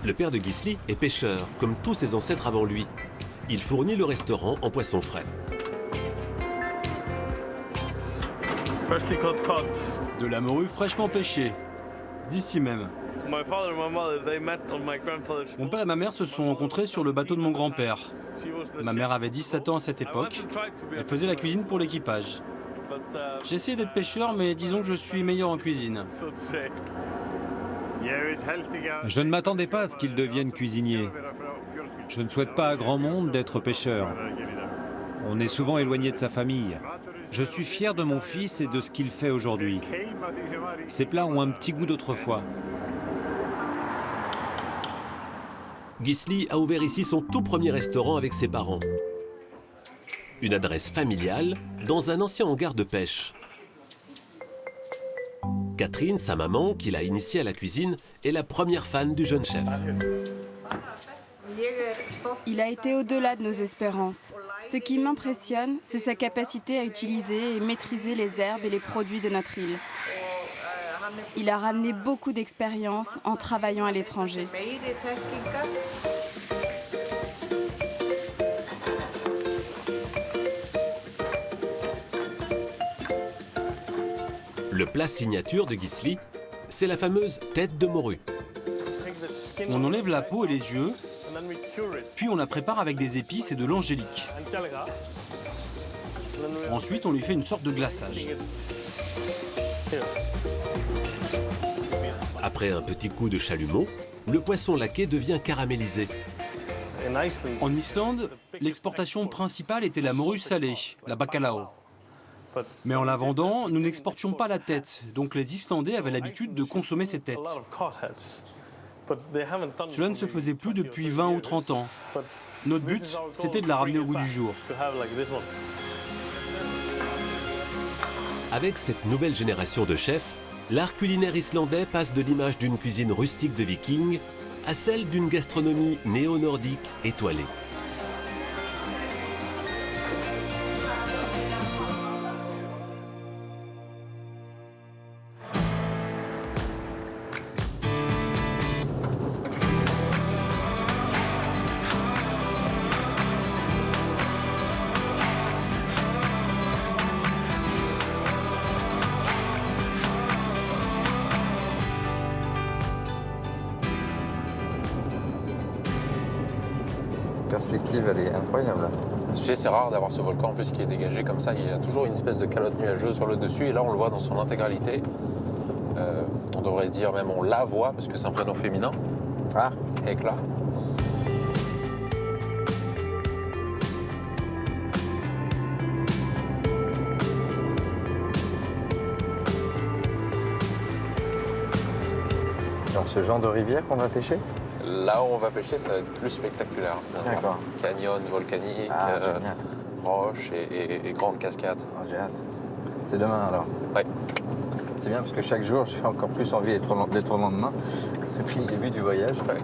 Le père de Gisli est pêcheur, comme tous ses ancêtres avant lui. Il fournit le restaurant en poissons frais. De la morue fraîchement pêchée, d'ici même. Mon père et ma mère se sont rencontrés sur le bateau de mon grand-père. Ma mère avait 17 ans à cette époque. Elle faisait la cuisine pour l'équipage. J'ai essayé d'être pêcheur, mais disons que je suis meilleur en cuisine. Je ne m'attendais pas à ce qu'il devienne cuisinier. Je ne souhaite pas à grand monde d'être pêcheur. On est souvent éloigné de sa famille. Je suis fier de mon fils et de ce qu'il fait aujourd'hui. Ces plats ont un petit goût d'autrefois. Gisli a ouvert ici son tout premier restaurant avec ses parents. Une adresse familiale dans un ancien hangar de pêche. Catherine, sa maman, qui l'a initié à la cuisine, est la première fan du jeune chef. Il a été au-delà de nos espérances. Ce qui m'impressionne, c'est sa capacité à utiliser et maîtriser les herbes et les produits de notre île. Il a ramené beaucoup d'expérience en travaillant à l'étranger. Le plat signature de Gisli, c'est la fameuse tête de morue. On enlève la peau et les yeux, puis on la prépare avec des épices et de l'angélique. Ensuite, on lui fait une sorte de glaçage. Après un petit coup de chalumeau, le poisson laqué devient caramélisé. En Islande, l'exportation principale était la morue salée, la bacalao. Mais en la vendant, nous n'exportions pas la tête, donc les Islandais avaient l'habitude de consommer ces têtes. Cela ne se faisait plus depuis 20 ou 30 ans. Notre but, c'était de la ramener au goût du jour. Avec cette nouvelle génération de chefs, l'art culinaire islandais passe de l'image d'une cuisine rustique de vikings à celle d'une gastronomie néo-nordique étoilée. La perspective, elle est incroyable. Tu sais, c'est rare d'avoir ce volcan en plus qui est dégagé comme ça. Il y a toujours une espèce de calotte nuageuse sur le dessus et là on le voit dans son intégralité. On devrait dire même on la voit parce que c'est un prénom féminin. Ah, Éclat. Dans ce genre de rivière qu'on va pêcher? Là où on va pêcher, ça va être plus spectaculaire. D'accord. Canyon volcanique, roches et grandes cascades. Oh, j'ai hâte. C'est demain alors? Oui. C'est bien parce que chaque jour, j'ai encore plus envie d'être au lendemain depuis le début du voyage. Ouais.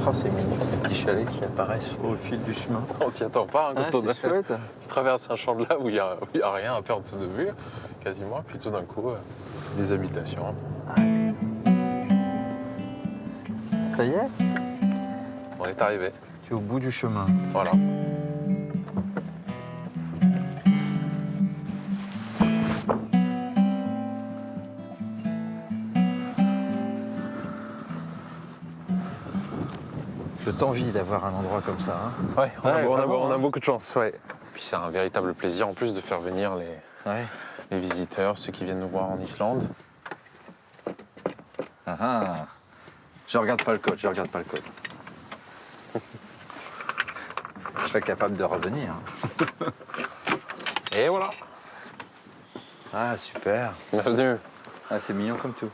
Oh, c'est mignon, ces petits chalets qui apparaissent au fil du chemin. On s'y attend pas hein, quand c'est chouette. Tu traverses un champ de lave où il n'y a rien à perte de vue, quasiment, puis tout d'un coup, des habitations. Ça y est? On est arrivé. Tu es au bout du chemin. Voilà. Je t'envie d'avoir un endroit comme ça. Hein. Ouais, on a beaucoup de chance. Ouais. Puis c'est un véritable plaisir en plus de faire venir les visiteurs, ceux qui viennent nous voir en Islande. Ah ah. Je regarde pas le code, je regarde pas le code. Je serais capable de revenir. Et voilà. Ah, super. Bienvenue. Ah, c'est mignon comme tout.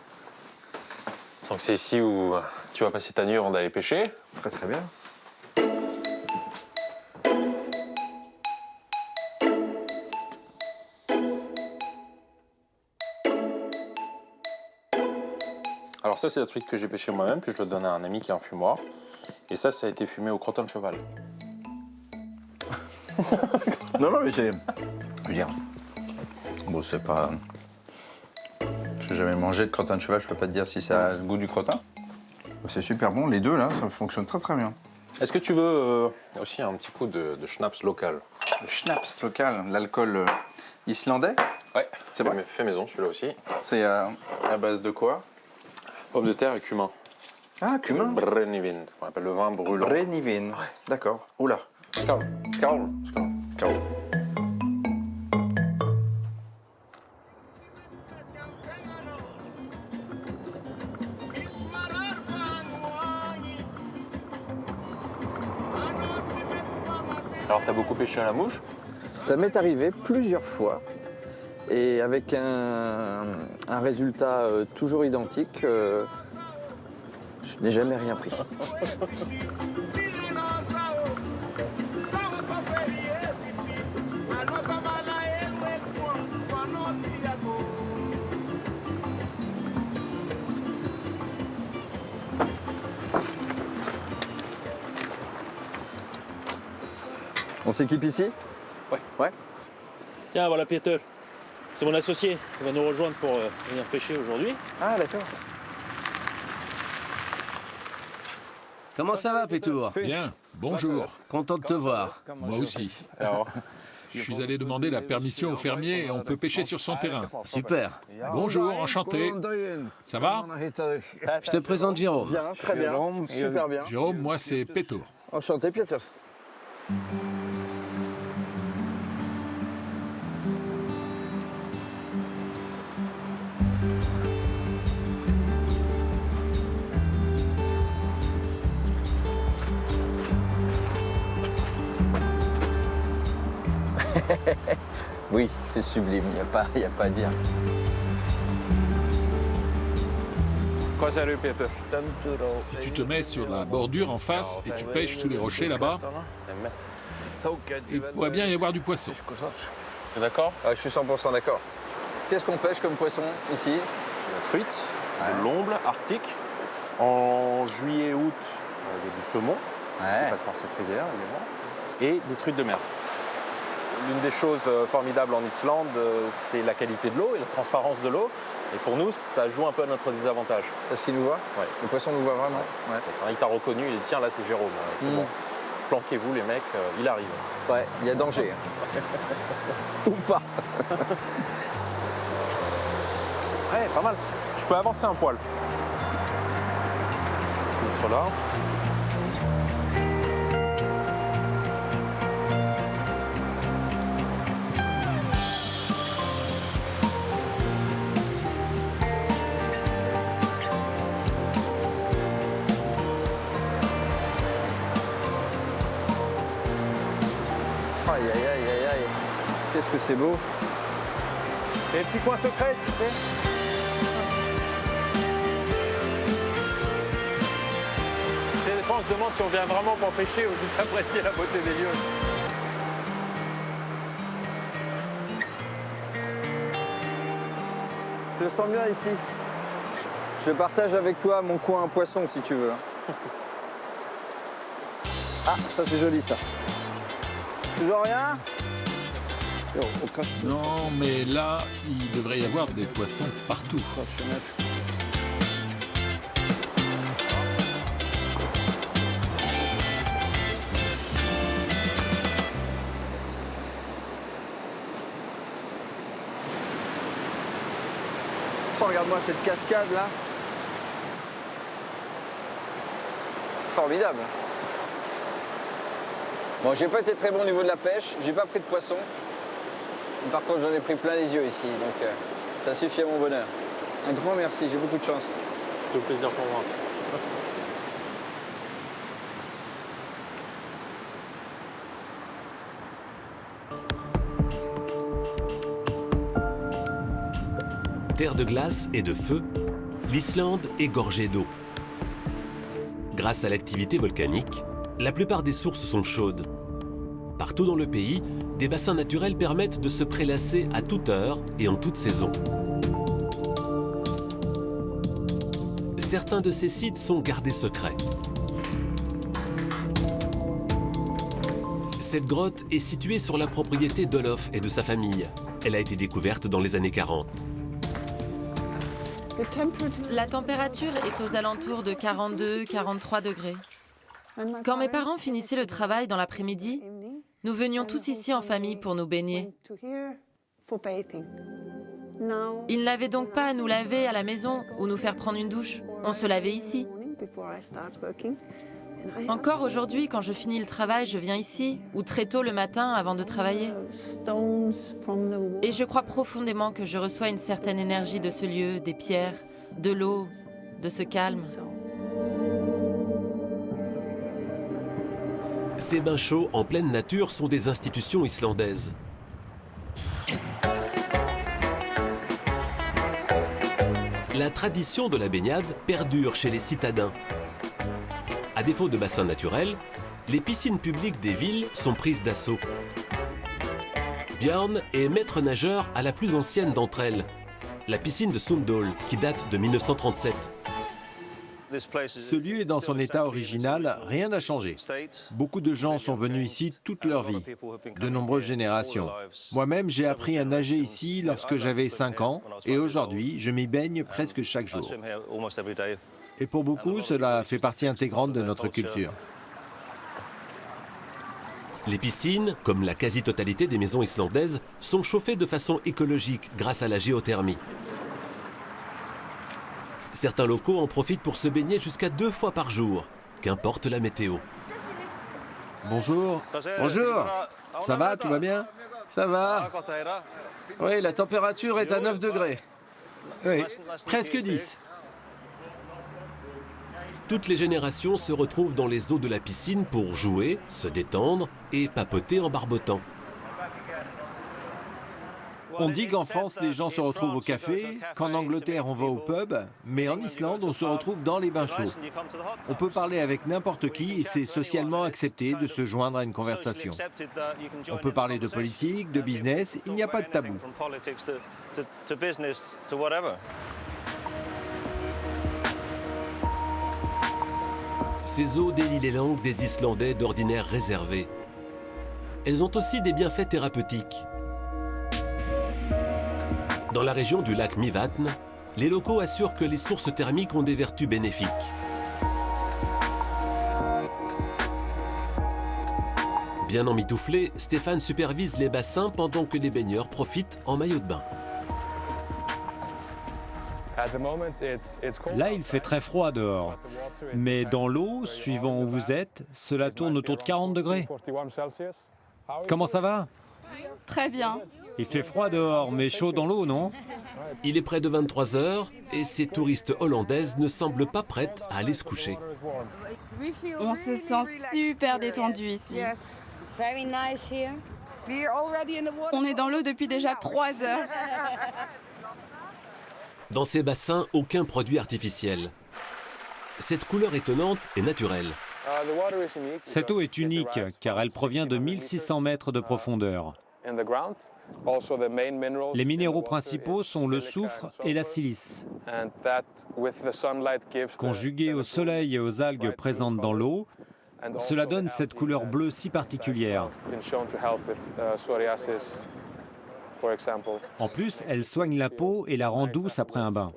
Donc c'est ici où tu vas passer ta nuit avant d'aller pêcher. Très très bien. Alors ça, c'est le truc que j'ai pêché moi-même, puis je le donne à un ami qui est un fumoir. Et ça a été fumé au crottin de cheval. Non, mais j'ai... Je veux dire... Bon, c'est pas... J'ai jamais mangé de crottin de cheval, je peux pas te dire si ça a le goût du crottin. C'est super bon, les deux, là, ça fonctionne très très bien. Est-ce que tu veux aussi un petit coup de schnapps local? Le schnapps local, l'alcool islandais? Ouais, c'est bon. Fait maison, celui-là aussi. C'est à base de quoi? Pommes de terre et cumin. Ah, cumin. Brennivin, on appelle le vin brûlant. Brennivin, ouais. D'accord. Oula. Skål. Skål. Skål. Skål. Alors, t'as beaucoup pêché à la mouche? Ça m'est arrivé plusieurs fois et avec un résultat toujours identique. Je n'ai jamais rien pris. On s'équipe ici? Ouais. Tiens, voilà Peter. C'est mon associé. Il va nous rejoindre pour venir pêcher aujourd'hui. Ah, d'accord. Comment ça va, Pétour? Bien, bonjour. Content de te voir. Moi aussi. Je suis allé demander la permission au fermier et on peut pêcher sur son terrain. Super. Bonjour, enchanté. Ça va? Je te présente Jérôme. Bien, très bien. Super bien. Jérôme, moi c'est Pétour. Enchanté, Pieters. Oui, c'est sublime, il n'y a pas à dire. Si tu te mets sur la bordure en face et tu pêches sous les rochers là-bas, il pourrait bien y avoir du poisson. T'es d'accord? Je suis 100% d'accord. Qu'est-ce qu'on pêche comme poisson ici? La truite, de l'omble arctique. En juillet, août, il y a du saumon, qui passe par cette rivière également, et des truites de mer. L'une des choses formidables en Islande, c'est la qualité de l'eau et la transparence de l'eau. Et pour nous, ça joue un peu à notre désavantage. Parce qu'il nous voit? Ouais. Le poisson nous voit vraiment? Ouais. Il t'a reconnu, il dit tiens, là c'est Jérôme, c'est bon. Planquez-vous les mecs, il arrive. Ouais, il y a danger. Ou pas. Ouais, pas mal. Je peux avancer un poil. Contre là. Aïe, aïe, aïe, aïe, aïe. Qu'est-ce que c'est beau. Des petits coins secrets, tu sais. Des fois, on se demande si on vient vraiment pour pêcher ou juste apprécier la beauté des lieux. Je le sens bien ici. Je partage avec toi mon coin poisson si tu veux. Ah, ça c'est joli ça. Toujours rien? Non, mais là, il devrait y avoir des poissons partout. Oh, regarde-moi cette cascade là. Formidable. Bon, j'ai pas été très bon au niveau de la pêche, j'ai pas pris de poisson. Par contre, j'en ai pris plein les yeux ici, donc ça suffit à mon bonheur. Un grand merci, j'ai beaucoup de chance. Tout plaisir pour moi. Terre de glace et de feu, l'Islande est gorgée d'eau. Grâce à l'activité volcanique, la plupart des sources sont chaudes. Partout dans le pays, des bassins naturels permettent de se prélasser à toute heure et en toute saison. Certains de ces sites sont gardés secrets. Cette grotte est située sur la propriété d'Olof et de sa famille. Elle a été découverte dans les années 40. La température est aux alentours de 42-43 degrés. Quand mes parents finissaient le travail dans l'après-midi, nous venions tous ici en famille pour nous baigner. Ils n'avaient donc pas à nous laver à la maison ou nous faire prendre une douche. On se lavait ici. Encore aujourd'hui, quand je finis le travail, je viens ici, ou très tôt le matin avant de travailler. Et je crois profondément que je reçois une certaine énergie de ce lieu, des pierres, de l'eau, de ce calme. Ces bains chauds en pleine nature sont des institutions islandaises. La tradition de la baignade perdure chez les citadins. À défaut de bassins naturels, les piscines publiques des villes sont prises d'assaut. Björn est maître nageur à la plus ancienne d'entre elles, la piscine de Sundal, qui date de 1937. Ce lieu est dans son état original, rien n'a changé. Beaucoup de gens sont venus ici toute leur vie, de nombreuses générations. Moi-même, j'ai appris à nager ici lorsque j'avais 5 ans et aujourd'hui, je m'y baigne presque chaque jour. Et pour beaucoup, cela fait partie intégrante de notre culture. Les piscines, comme la quasi-totalité des maisons islandaises, sont chauffées de façon écologique grâce à la géothermie. Certains locaux en profitent pour se baigner jusqu'à 2 fois par jour, qu'importe la météo. Bonjour. Bonjour. Ça va, tout va bien? Ça va. Oui, la température est à 9 degrés. Oui, presque 10. Toutes les générations se retrouvent dans les eaux de la piscine pour jouer, se détendre et papoter en barbotant. On dit qu'en France, les gens se retrouvent au café, qu'en Angleterre, on va au pub, mais en Islande, on se retrouve dans les bains chauds. On peut parler avec n'importe qui et c'est socialement accepté de se joindre à une conversation. On peut parler de politique, de business, il n'y a pas de tabou. Ces eaux délient les langues des Islandais d'ordinaire réservées. Elles ont aussi des bienfaits thérapeutiques. Dans la région du lac Mývatn, les locaux assurent que les sources thermiques ont des vertus bénéfiques. Bien emmitouflé, Stéphane supervise les bassins pendant que les baigneurs profitent en maillot de bain. Là, il fait très froid dehors. Mais dans l'eau, suivant où vous êtes, cela tourne autour de 40 degrés. Comment ça va? Très bien. Il fait froid dehors, mais chaud dans l'eau, non? Il est près de 23 heures et ces touristes hollandaises ne semblent pas prêtes à aller se coucher. On se sent super détendu ici. On est dans l'eau depuis déjà 3 heures. Dans ces bassins, aucun produit artificiel. Cette couleur étonnante est naturelle. Cette eau est unique car elle provient de 1600 mètres de profondeur. Les minéraux principaux sont le soufre et la silice. Conjugués au soleil et aux algues présentes dans l'eau, cela donne cette couleur bleue si particulière. En plus, elle soigne la peau et la rend douce après un bain.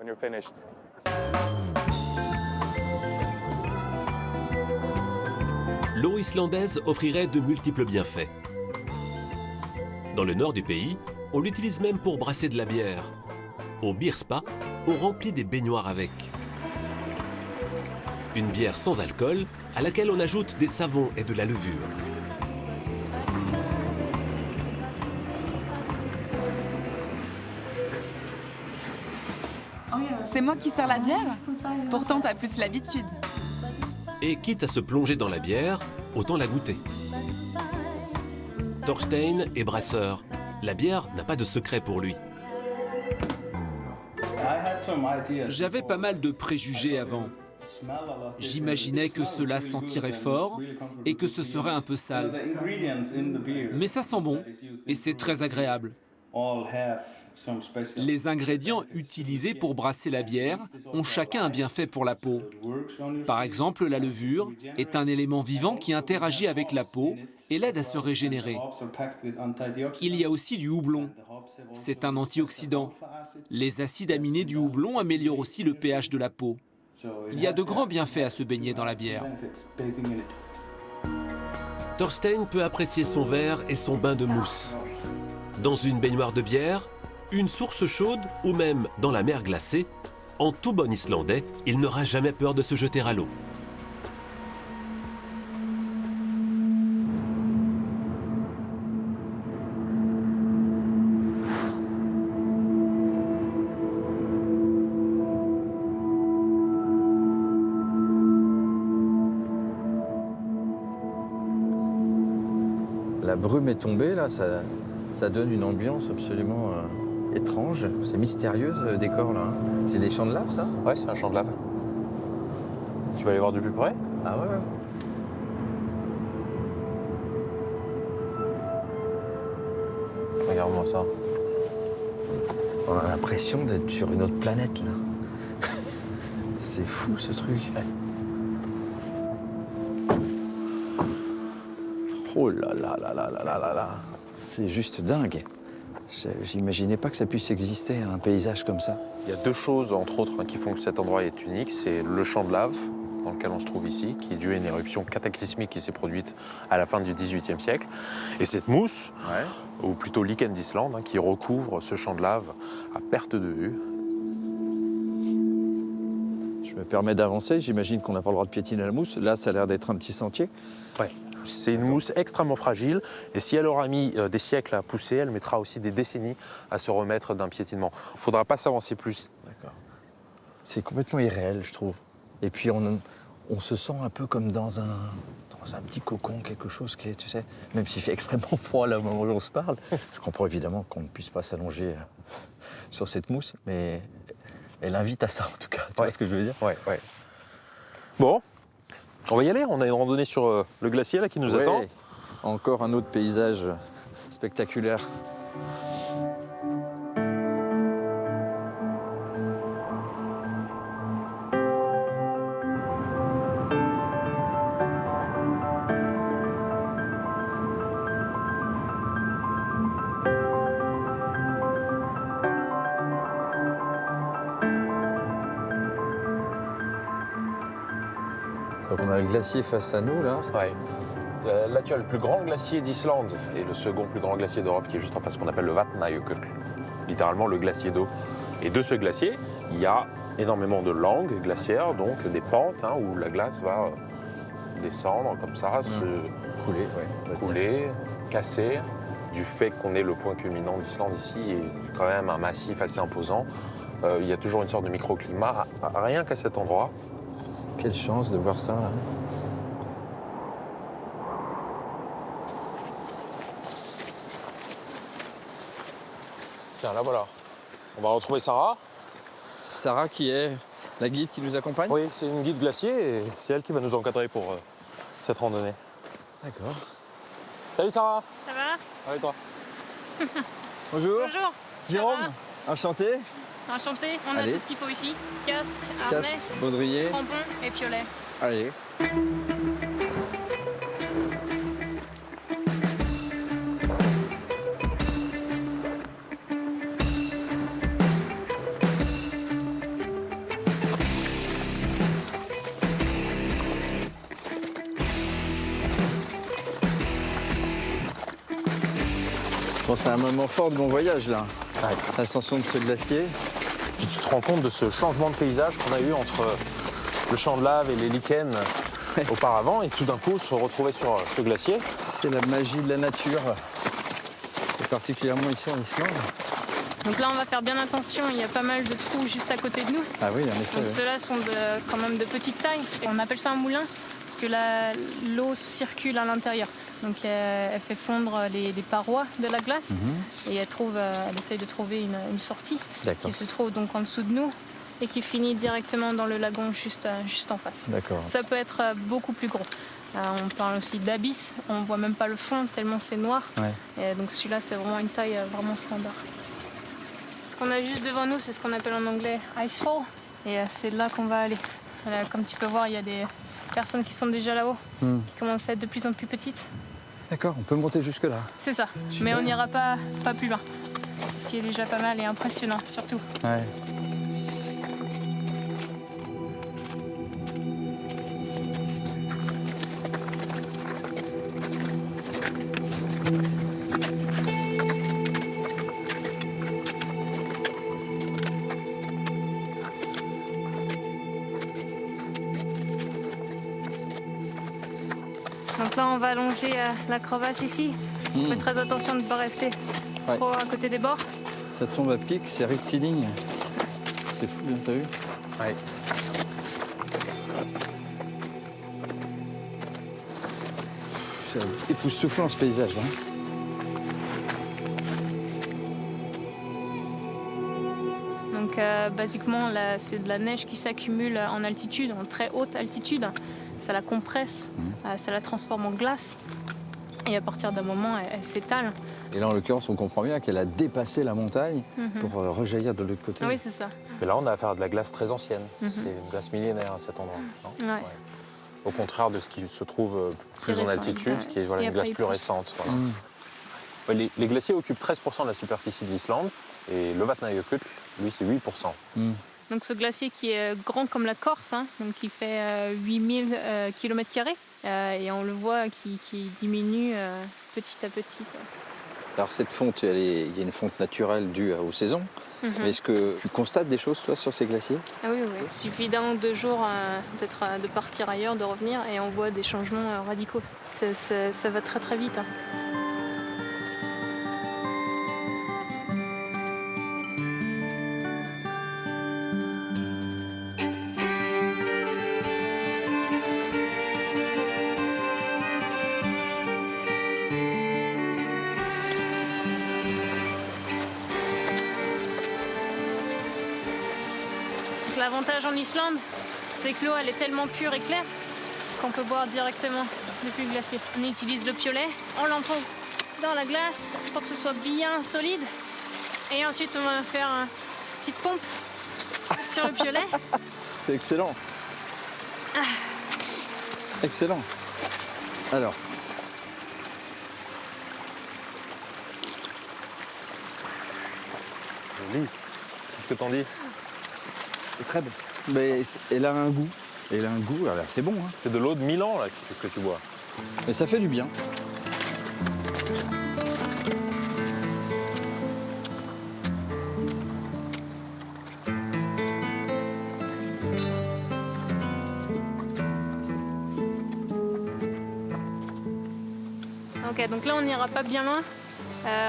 L'eau islandaise offrirait de multiples bienfaits. Dans le nord du pays, on l'utilise même pour brasser de la bière. Au beer spa, on remplit des baignoires avec. Une bière sans alcool à laquelle on ajoute des savons et de la levure. C'est moi qui sers la bière? Pourtant, t'as plus l'habitude. Et quitte à se plonger dans la bière, autant la goûter. Thorstein est brasseur. La bière n'a pas de secret pour lui. J'avais pas mal de préjugés avant. J'imaginais que cela sentirait fort et que ce serait un peu sale. Mais ça sent bon et c'est très agréable. Les ingrédients utilisés pour brasser la bière ont chacun un bienfait pour la peau. Par exemple, la levure est un élément vivant qui interagit avec la peau et l'aide à se régénérer. Il y a aussi du houblon. C'est un antioxydant. Les acides aminés du houblon améliorent aussi le pH de la peau. Il y a de grands bienfaits à se baigner dans la bière. Thorstein peut apprécier son verre et son bain de mousse. Dans une baignoire de bière, une source chaude ou même dans la mer glacée, en tout bon Islandais, il n'aura jamais peur de se jeter à l'eau. la brume est tombée, là, ça donne une ambiance absolument étrange. C'est mystérieux ce décor là. Hein. C'est des champs de lave ça? Ouais, c'est un champ de lave. Tu vas aller voir de plus près? Ah ouais. Regarde-moi ça. On a l'impression d'être sur une autre planète là. C'est fou ce truc. Oh là là là là là là là là. C'est juste dingue. J'imaginais pas que ça puisse exister, un paysage comme ça. Il y a deux choses, entre autres, qui font que cet endroit est unique. C'est le champ de lave, dans lequel on se trouve ici, qui est dû à une éruption cataclysmique qui s'est produite à la fin du XVIIIe siècle. Et cette mousse, ou plutôt lichen d'Islande, qui recouvre ce champ de lave à perte de vue. Je me permets d'avancer, j'imagine qu'on n'a pas le droit de piétiner la mousse. Là, ça a l'air d'être un petit sentier. Ouais. C'est une mousse extrêmement fragile et si elle aura mis des siècles à pousser, elle mettra aussi des décennies à se remettre d'un piétinement. Il ne faudra pas s'avancer plus. D'accord. C'est complètement irréel, je trouve. Et puis on se sent un peu comme dans un petit cocon, quelque chose qui est, tu sais, même s'il fait extrêmement froid là au moment où on se parle. Je comprends évidemment qu'on ne puisse pas s'allonger sur cette mousse, mais elle invite à ça en tout cas. Tu vois ce que je veux dire? Ouais. Bon. On va y aller, on a une randonnée sur le glacier là qui nous attend. Encore un autre paysage spectaculaire. Donc on a le glacier face à nous, là. Ouais. Là, tu as le plus grand glacier d'Islande et le second plus grand glacier d'Europe qui est juste en face, qu'on appelle le Vatnajökull. Littéralement le glacier d'eau. Et de ce glacier, il y a énormément de langues glaciaires, donc des pentes où la glace va descendre comme ça, se couler, casser. Du fait qu'on est le point culminant d'Islande ici et quand même un massif assez imposant, il y a toujours une sorte de microclimat, rien qu'à cet endroit. Quelle chance de voir ça, là. Tiens, là voilà. On va retrouver Sarah. Sarah qui est la guide qui nous accompagne? Oui, c'est une guide glacier et c'est elle qui va nous encadrer pour cette randonnée. D'accord. Salut Sarah. Ça va? Allez toi. Bonjour. Bonjour. Jérôme, enchanté. Enchanté, on a tout ce qu'il faut ici. Casque, harnais, baudrier, crampons et piolet. Allez. Bon, c'est un moment fort de mon voyage, là. L'ascension de ce glacier. Puis tu te rends compte de ce changement de paysage qu'on a eu entre le champ de lave et les lichens auparavant, et tout d'un coup se retrouver sur ce glacier. C'est la magie de la nature, et particulièrement ici en Islande. Donc là, on va faire bien attention, il y a pas mal de trous juste à côté de nous. Ah oui, en effet. Donc ceux-là sont quand même de petite taille. Et on appelle ça un moulin, parce que l'eau circule à l'intérieur. Donc elle fait fondre les parois de la glace et elle essaye de trouver une sortie qui se trouve donc en dessous de nous et qui finit directement dans le lagon juste en face. Ça peut être beaucoup plus gros. On parle aussi d'abysse, on ne voit même pas le fond tellement c'est noir. Et donc celui-là c'est vraiment une taille vraiment standard. Ce qu'on a juste devant nous, c'est ce qu'on appelle en anglais Icefall et c'est là qu'on va aller. Comme tu peux voir, il y a des personnes qui sont déjà là-haut, qui commencent à être de plus en plus petites. D'accord, on peut monter jusque-là. C'est ça, mais on n'ira pas plus loin. Ce qui est déjà pas mal et impressionnant, surtout. Ouais. Donc là, on va allonger la crevasse ici. On fait très attention de ne pas rester trop à côté des bords. Ça tombe à pic, c'est rectiligne. C'est fou, hein, t'as vu? Ouais. C'est époustouflant ce paysage-là. Donc basiquement, c'est de la neige qui s'accumule en altitude, en très haute altitude. Ça la compresse, ça la transforme en glace. Et à partir d'un moment, elle s'étale. Et là, en l'occurrence, on comprend bien qu'elle a dépassé la montagne pour rejaillir de l'autre côté. Oui, c'est ça. Mais là, on a affaire à de la glace très ancienne. C'est une glace millénaire à cet endroit. Non? Ouais. Au contraire de ce qui se trouve plus en altitude, qui est une glace plus récente. Voilà. Les glaciers occupent 13% de la superficie de l'Islande et le Vatnajökull, lui, c'est 8%. Donc ce glacier qui est grand comme la Corse, donc qui fait 8000 km², et on le voit qui diminue petit à petit. Quoi. Alors cette fonte, il y a une fonte naturelle due aux saisons. Mais est-ce que tu constates des choses, toi, sur ces glaciers? Ah oui, oui. Il suffit d'un ou deux jours de partir ailleurs, de revenir, et on voit des changements radicaux. Ça va très très vite. L'avantage en Islande, c'est que l'eau elle est tellement pure et claire qu'on peut boire directement depuis le glacier. On utilise le piolet, on l'entrave dans la glace pour que ce soit bien solide. Et ensuite on va faire une petite pompe sur le piolet. C'est excellent. Excellent. Alors. Joli. Qu'est-ce que t'en dis? C'est très bon. Mais elle a un goût. Elle a un goût, alors c'est bon. C'est de l'eau de Milan là, que tu bois. Mais ça fait du bien. Ok, donc là on n'ira pas bien loin.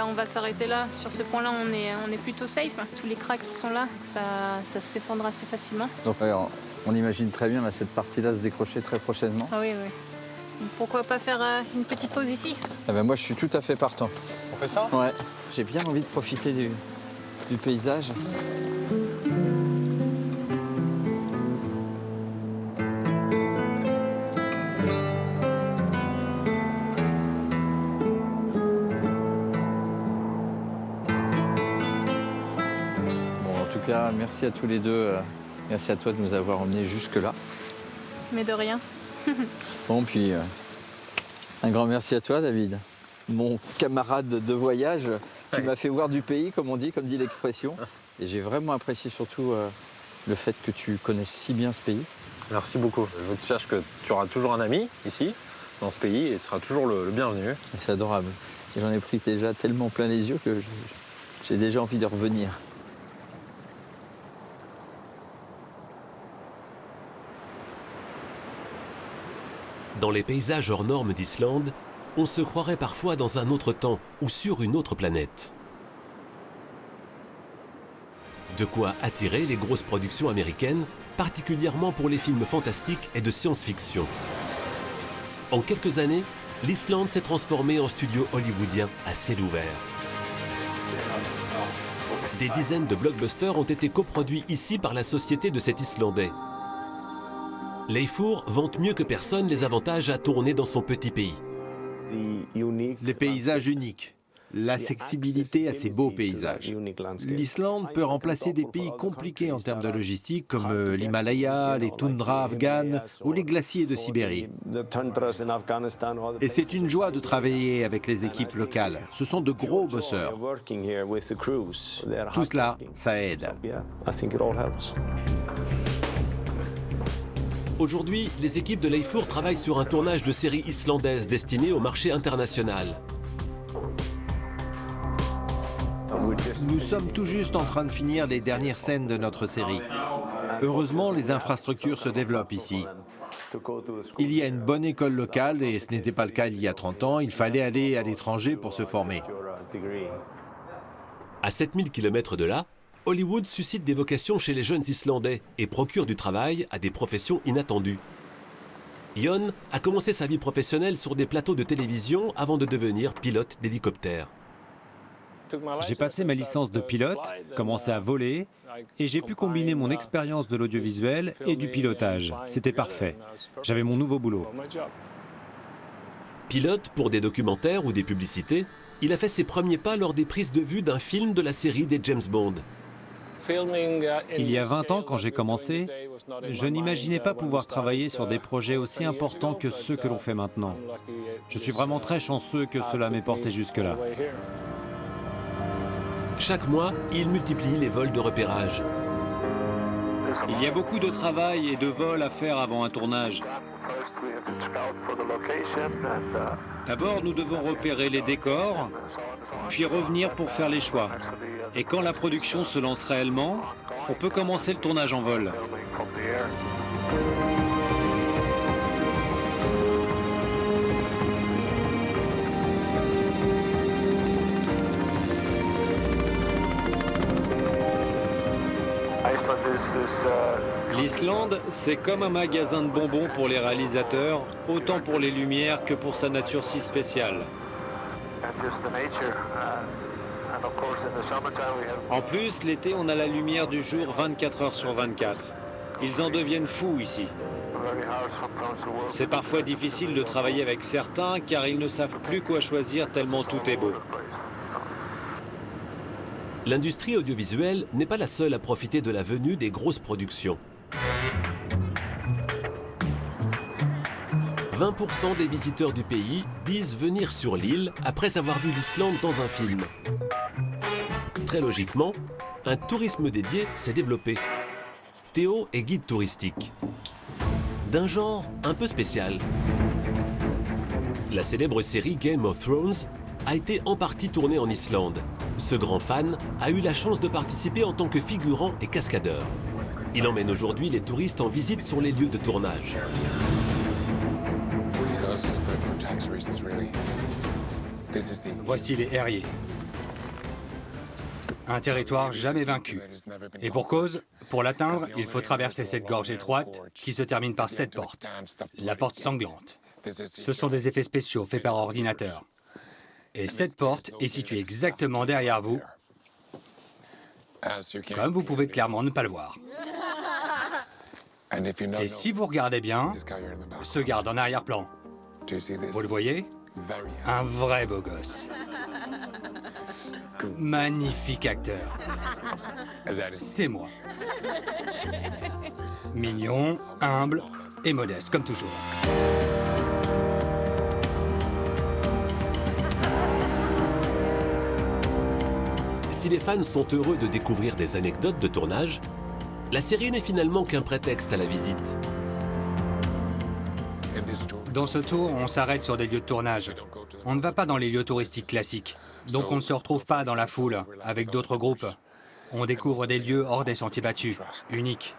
On va s'arrêter là. Sur ce point-là, on est plutôt safe. Tous les cracks qui sont là, ça s'effondre assez facilement. Donc on imagine très bien là, cette partie-là se décrocher très prochainement. Ah oui, oui. Donc, pourquoi pas faire une petite pause ici? Moi, je suis tout à fait partant. On fait ça? Ouais. J'ai bien envie de profiter du paysage. Merci à tous les deux. Merci à toi de nous avoir emmenés jusque-là. Mais de rien. Bon, puis un grand merci à toi, David. Mon camarade de voyage, tu m'as fait voir du pays, comme dit l'expression. Et j'ai vraiment apprécié surtout le fait que tu connaisses si bien ce pays. Merci beaucoup. Je veux que tu saches que tu auras toujours un ami ici, dans ce pays, et tu seras toujours le bienvenu. C'est adorable. Et j'en ai pris déjà tellement plein les yeux que j'ai déjà envie de revenir. Dans les paysages hors normes d'Islande, on se croirait parfois dans un autre temps ou sur une autre planète. De quoi attirer les grosses productions américaines, particulièrement pour les films fantastiques et de science-fiction. En quelques années, l'Islande s'est transformée en studio hollywoodien à ciel ouvert. Des dizaines de blockbusters ont été coproduits ici par la société de cet Islandais. Leifur vante mieux que personne les avantages à tourner dans son petit pays. Les paysages uniques, l'accessibilité à ces beaux paysages. L'Islande peut remplacer des pays compliqués en termes de logistique comme l'Himalaya, les toundras afghanes ou les glaciers de Sibérie. Et c'est une joie de travailler avec les équipes locales. Ce sont de gros bosseurs. Tout cela, ça aide. Aujourd'hui, les équipes de Leifur travaillent sur un tournage de série islandaise destinée au marché international. Nous sommes tout juste en train de finir les dernières scènes de notre série. Heureusement, les infrastructures se développent ici. Il y a une bonne école locale et ce n'était pas le cas il y a 30 ans. Il fallait aller à l'étranger pour se former. À 7000 km de là, Hollywood suscite des vocations chez les jeunes Islandais et procure du travail à des professions inattendues. Yon a commencé sa vie professionnelle sur des plateaux de télévision avant de devenir pilote d'hélicoptère. J'ai passé ma licence de pilote, commencé à voler, et j'ai pu combiner mon expérience de l'audiovisuel et du pilotage. C'était parfait. J'avais mon nouveau boulot. Pilote pour des documentaires ou des publicités, il a fait ses premiers pas lors des prises de vue d'un film de la série des James Bond. Il y a 20 ans, quand j'ai commencé, je n'imaginais pas pouvoir travailler sur des projets aussi importants que ceux que l'on fait maintenant. Je suis vraiment très chanceux que cela m'ait porté jusque-là. Chaque mois, il multiplie les vols de repérage. Il y a beaucoup de travail et de vols à faire avant un tournage. D'abord, nous devons repérer les décors, puis revenir pour faire les choix. Et quand la production se lance réellement, on peut commencer le tournage en vol. L'Islande, c'est comme un magasin de bonbons pour les réalisateurs, autant pour les lumières que pour sa nature si spéciale. En plus, l'été, on a la lumière du jour 24 heures sur 24. Ils en deviennent fous ici. C'est parfois difficile de travailler avec certains car ils ne savent plus quoi choisir tellement tout est beau. L'industrie audiovisuelle n'est pas la seule à profiter de la venue des grosses productions. 20% des visiteurs du pays disent venir sur l'île après avoir vu l'Islande dans un film. Très logiquement, un tourisme dédié s'est développé. Théo est guide touristique. D'un genre un peu spécial. La célèbre série Game of Thrones a été en partie tournée en Islande. Ce grand fan a eu la chance de participer en tant que figurant et cascadeur. Il emmène aujourd'hui les touristes en visite sur les lieux de tournage. Voici les Herriers. Un territoire jamais vaincu. Et pour cause, pour l'atteindre, il faut traverser cette gorge étroite qui se termine par cette porte, la porte sanglante. Ce sont des effets spéciaux faits par ordinateur. Et cette porte est située exactement derrière vous, comme vous pouvez clairement ne pas le voir. Et si vous regardez bien, ce garde en arrière-plan, vous le voyez? Un vrai beau gosse. Magnifique acteur. C'est moi. Mignon, humble et modeste, comme toujours. Si les fans sont heureux de découvrir des anecdotes de tournage, la série n'est finalement qu'un prétexte à la visite. Dans ce tour, on s'arrête sur des lieux de tournage. On ne va pas dans les lieux touristiques classiques. Donc on ne se retrouve pas dans la foule, avec d'autres groupes. On découvre des lieux hors des sentiers battus, uniques.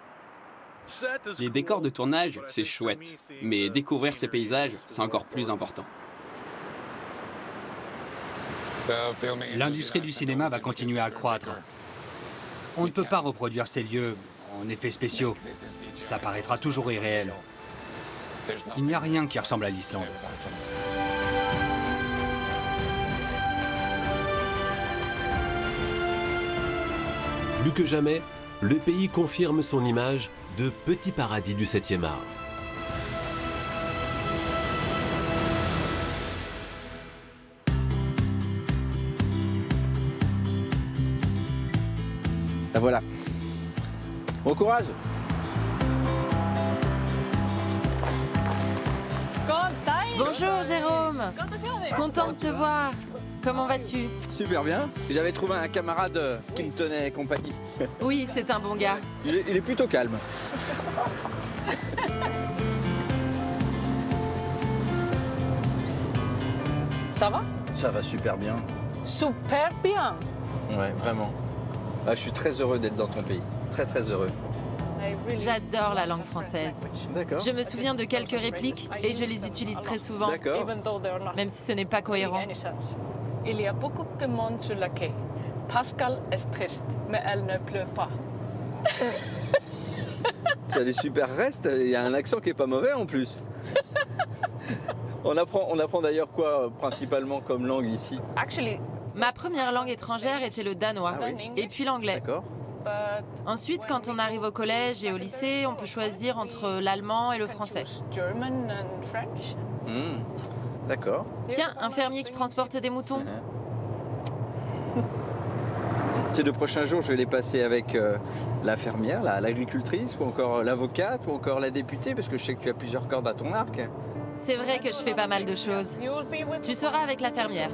Les décors de tournage, c'est chouette. Mais découvrir ces paysages, c'est encore plus important. L'industrie du cinéma va continuer à croître. On ne peut pas reproduire ces lieux en effets spéciaux. Ça paraîtra toujours irréel. Il n'y a rien qui ressemble à l'Islande. Plus que jamais, le pays confirme son image de petit paradis du 7e art. La voilà. Bon courage. Bonjour Jérôme. Content de te voir. Comment vas-tu? Super bien. J'avais trouvé un camarade qui me tenait compagnie. Oui, c'est un bon gars. Il est plutôt calme. Ça va? Ça va super bien. Super bien. Ouais, vraiment. Ah, je suis très heureux d'être dans ton pays. Très, très heureux. J'adore la langue française. D'accord. Je me souviens de quelques répliques et je les utilise très souvent. D'accord. Même si ce n'est pas cohérent. Il y a beaucoup de monde sur le quai. Pascal est triste, mais elle ne pleure pas. Ça les super restes, il y a un accent qui est pas mauvais en plus. On apprend d'ailleurs quoi principalement comme langue ici? Ma première langue étrangère était le danois, et puis l'anglais. D'accord. Ensuite, quand on arrive au collège et au lycée, on peut choisir entre l'allemand et le français. D'accord. Tiens, un fermier qui transporte des moutons. Ces 2 prochains jours, je vais les passer avec la fermière, l'agricultrice, ou encore l'avocate, ou encore la députée, parce que je sais que tu as plusieurs cordes à ton arc. C'est vrai que je fais pas mal de choses. Tu seras avec la fermière.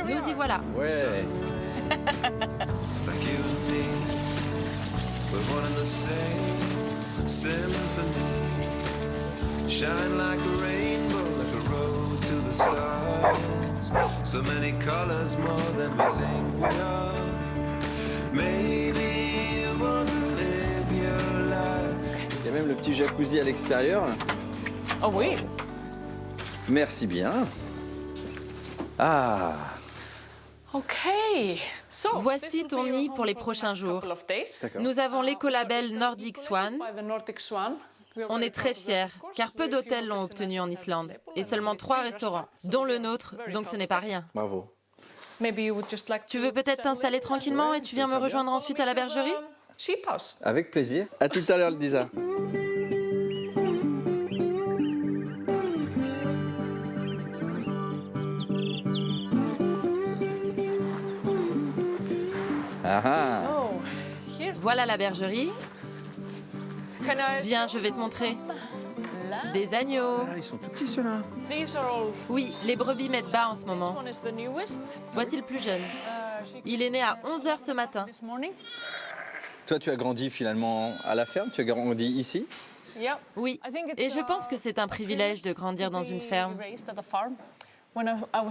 Nous y voilà. Ouais. Shine like a rainbow, like a road to the stars. So many colors, more than we think we are. Maybe you wanna live your life. Il y a même le petit jacuzzi à l'extérieur. Oh oui. Merci bien. Ah. Ok. Voici ton nid pour les prochains jours. Nous avons l'écolabel Nordic Swan. On est très fiers, car peu d'hôtels l'ont obtenu en Islande, et seulement 3 restaurants, dont le nôtre, donc ce n'est pas rien. Bravo. Tu veux peut-être t'installer tranquillement et tu viens me rejoindre ensuite à la bergerie? Avec plaisir. À tout à l'heure, Lisa. Ah ah. Voilà la bergerie. Viens, je vais te montrer. Des agneaux. Ah, ils sont tout petits ceux-là. Oui, les brebis mettent bas en ce moment. Voici le plus jeune. Il est né à 11h ce matin. Toi, tu as grandi finalement à la ferme? Tu as grandi ici? Oui, et je pense que c'est un privilège de grandir dans une ferme.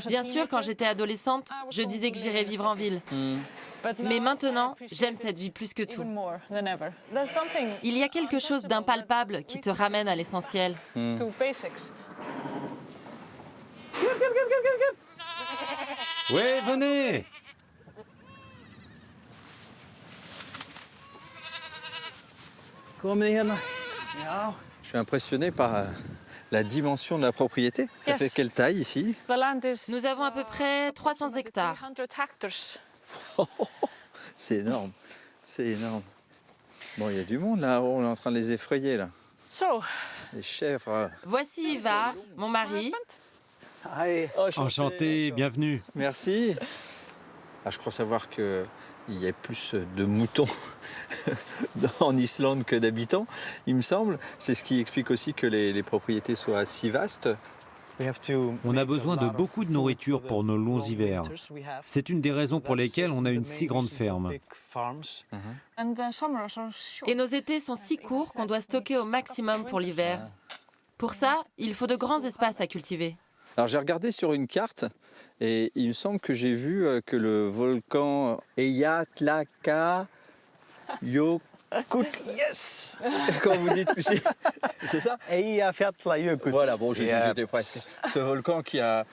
Bien sûr, quand j'étais adolescente, je disais que j'irais vivre en ville. Mais maintenant, j'aime cette vie plus que tout. Il y a quelque chose d'impalpable qui te ramène à l'essentiel. Ouais, venez! Je suis impressionné par la dimension de la propriété. Ça fait quelle taille ici? Nous avons à peu près 300 hectares. C'est énorme, c'est énorme. Bon, il y a du monde là, on est en train de les effrayer là. Les chèvres. Voici Ivar, mon mari. Enchanté, bienvenue. Merci. Ah, je crois savoir qu'il y a plus de moutons en Islande que d'habitants, il me semble. C'est ce qui explique aussi que les propriétés soient si vastes. On a besoin de beaucoup de nourriture pour nos longs hivers. C'est une des raisons pour lesquelles on a une si grande ferme. Et nos étés sont si courts qu'on doit stocker au maximum pour l'hiver. Pour ça, il faut de grands espaces à cultiver. Alors j'ai regardé sur une carte et il me semble que j'ai vu que le volcan Eyjafjallajökull, yes, quand vous dites ici, c'est ça? Eyjafjallajökull. Voilà, bon, j'étais presque. Ce volcan qui a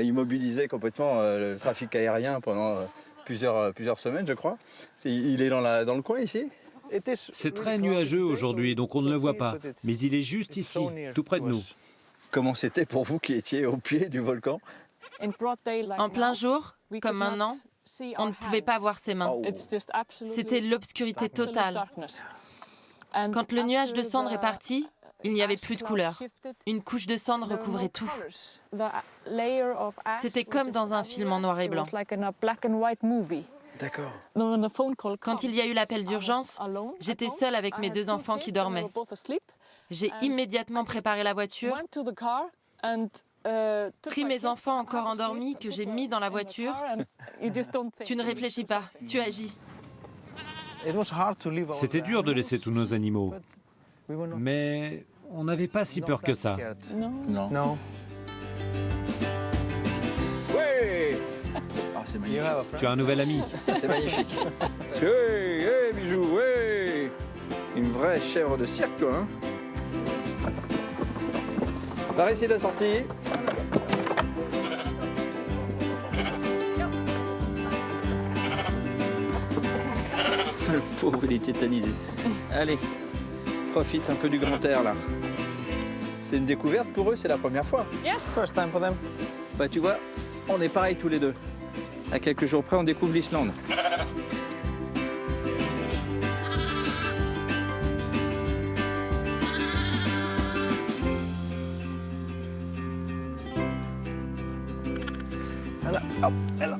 immobilisé complètement le trafic aérien pendant plusieurs semaines, je crois. Il est dans le coin ici? C'est très nuageux aujourd'hui, donc on ne le voit pas. Mais il est juste ici, tout près de nous. Comment c'était pour vous qui étiez au pied du volcan? En plein jour, comme maintenant, on ne pouvait pas voir ses mains. C'était l'obscurité totale. Quand le nuage de cendre est parti, il n'y avait plus de couleur. Une couche de cendre recouvrait tout. C'était comme dans un film en noir et blanc. D'accord. Quand il y a eu l'appel d'urgence, j'étais seule avec mes 2 enfants qui dormaient. J'ai immédiatement préparé la voiture, pris mes enfants encore endormis que j'ai mis dans la voiture. Tu ne réfléchis pas, tu agis. C'était dur de laisser tous nos animaux, mais on n'avait pas si peur que ça. Non. Ouais. Ah, c'est magnifique. Tu as un nouvel ami. C'est magnifique. Hey, bijou, hey. Une vraie chèvre de cirque, toi, hein. Par ici la sortie. Le pauvre, il est tétanisé. Allez, profite un peu du grand air là. C'est une découverte pour eux, c'est la première fois. Yes, first time for them. Bah tu vois, on est pareil tous les deux. À quelques jours près, on découvre l'Islande. Voilà, hop, là.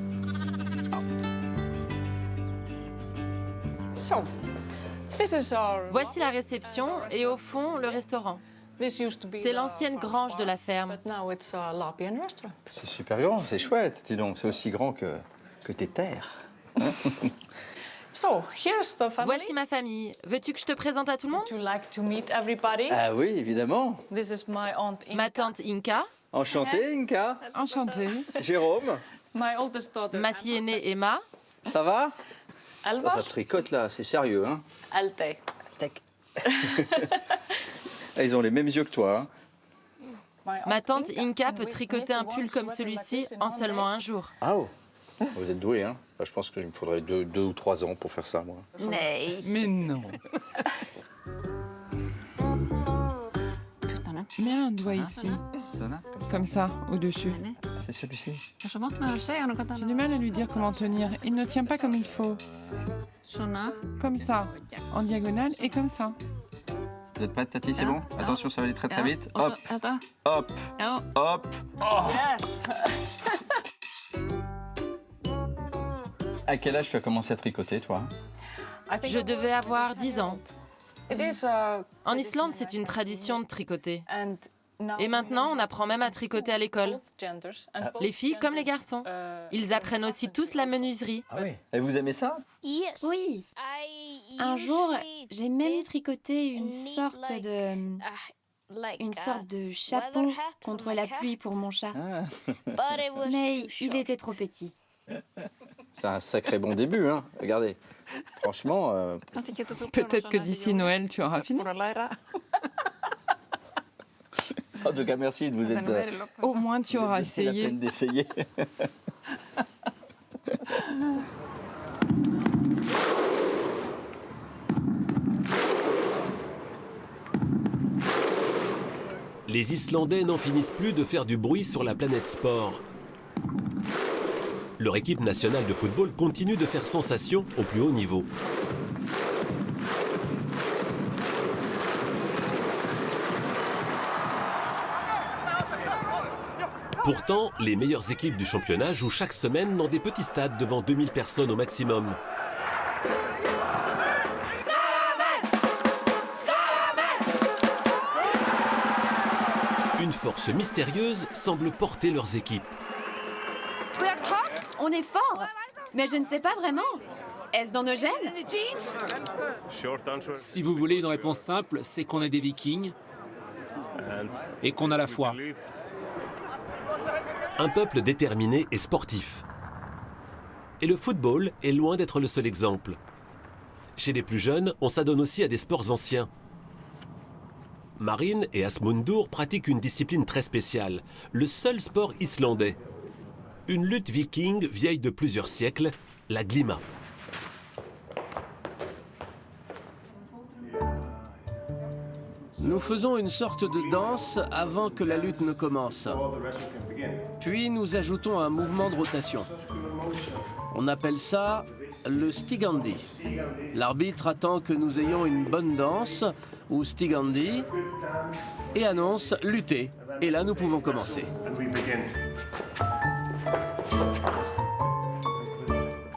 So, this is our... Voici la réception et au fond, le restaurant. C'est l'ancienne grange de la ferme. C'est super grand, c'est chouette, dis donc. C'est aussi grand que tes terres. Voici ma famille. Veux-tu que je te présente à tout le monde? Ah oui, évidemment. Ma tante Inka. Enchantée, Inka. Enchantée. Jérôme. Ma fille aînée Emma. Ça va? Ça tricote là, c'est sérieux, hein? Ah, ils ont les mêmes yeux que toi. Hein. Ma tante Inka peut tricoter un pull comme celui-ci en seulement un jour. Ah oh. Vous êtes doué, hein? Je pense qu'il me faudrait 2 ou 3 ans pour faire ça, moi. Mais non. Mets un doigt ici. Comme ça, au-dessus. C'est celui-ci. J'ai du mal à lui dire comment tenir. Il ne tient pas comme il faut. Comme ça, en diagonale et comme ça. Vous êtes prête, Tati? C'est bon? Attention, ça va aller très très vite. Hop, hop, hop. Oh. Yes. À quel âge tu as commencé à tricoter, toi? Je devais avoir 10 ans. En Islande, c'est une tradition de tricoter. Et maintenant, on apprend même à tricoter à l'école. Les filles comme les garçons. Ils apprennent aussi tous la menuiserie. Ah oui. Et vous aimez ça? Oui. Un jour, j'ai même tricoté une sorte de chapeau contre la pluie pour mon chat. Mais il était trop petit. C'est un sacré bon début, hein. Regardez. Franchement... Peut-être que d'ici Noël, tu auras fini. En tout cas, merci de vous être... Au moins, tu auras essayé. C'est la peine d'essayer. Les Islandais n'en finissent plus de faire du bruit sur la planète sport. Leur équipe nationale de football continue de faire sensation au plus haut niveau. Pourtant, les meilleures équipes du championnat jouent chaque semaine dans des petits stades devant 2000 personnes au maximum. Une force mystérieuse semble porter leurs équipes. On est fort, mais je ne sais pas vraiment. Est-ce dans nos gènes? Si vous voulez une réponse simple, c'est qu'on est des Vikings et qu'on a la foi. Un peuple déterminé et sportif. Et le football est loin d'être le seul exemple. Chez les plus jeunes, on s'adonne aussi à des sports anciens. Marine et Asmundur pratiquent une discipline très spéciale, le seul sport islandais. Une lutte viking vieille de plusieurs siècles, la glima. Nous faisons une sorte de danse avant que la lutte ne commence. Puis nous ajoutons un mouvement de rotation. On appelle ça le stigandi. L'arbitre attend que nous ayons une bonne danse, ou stigandi, et annonce lutter. Et là, nous pouvons commencer.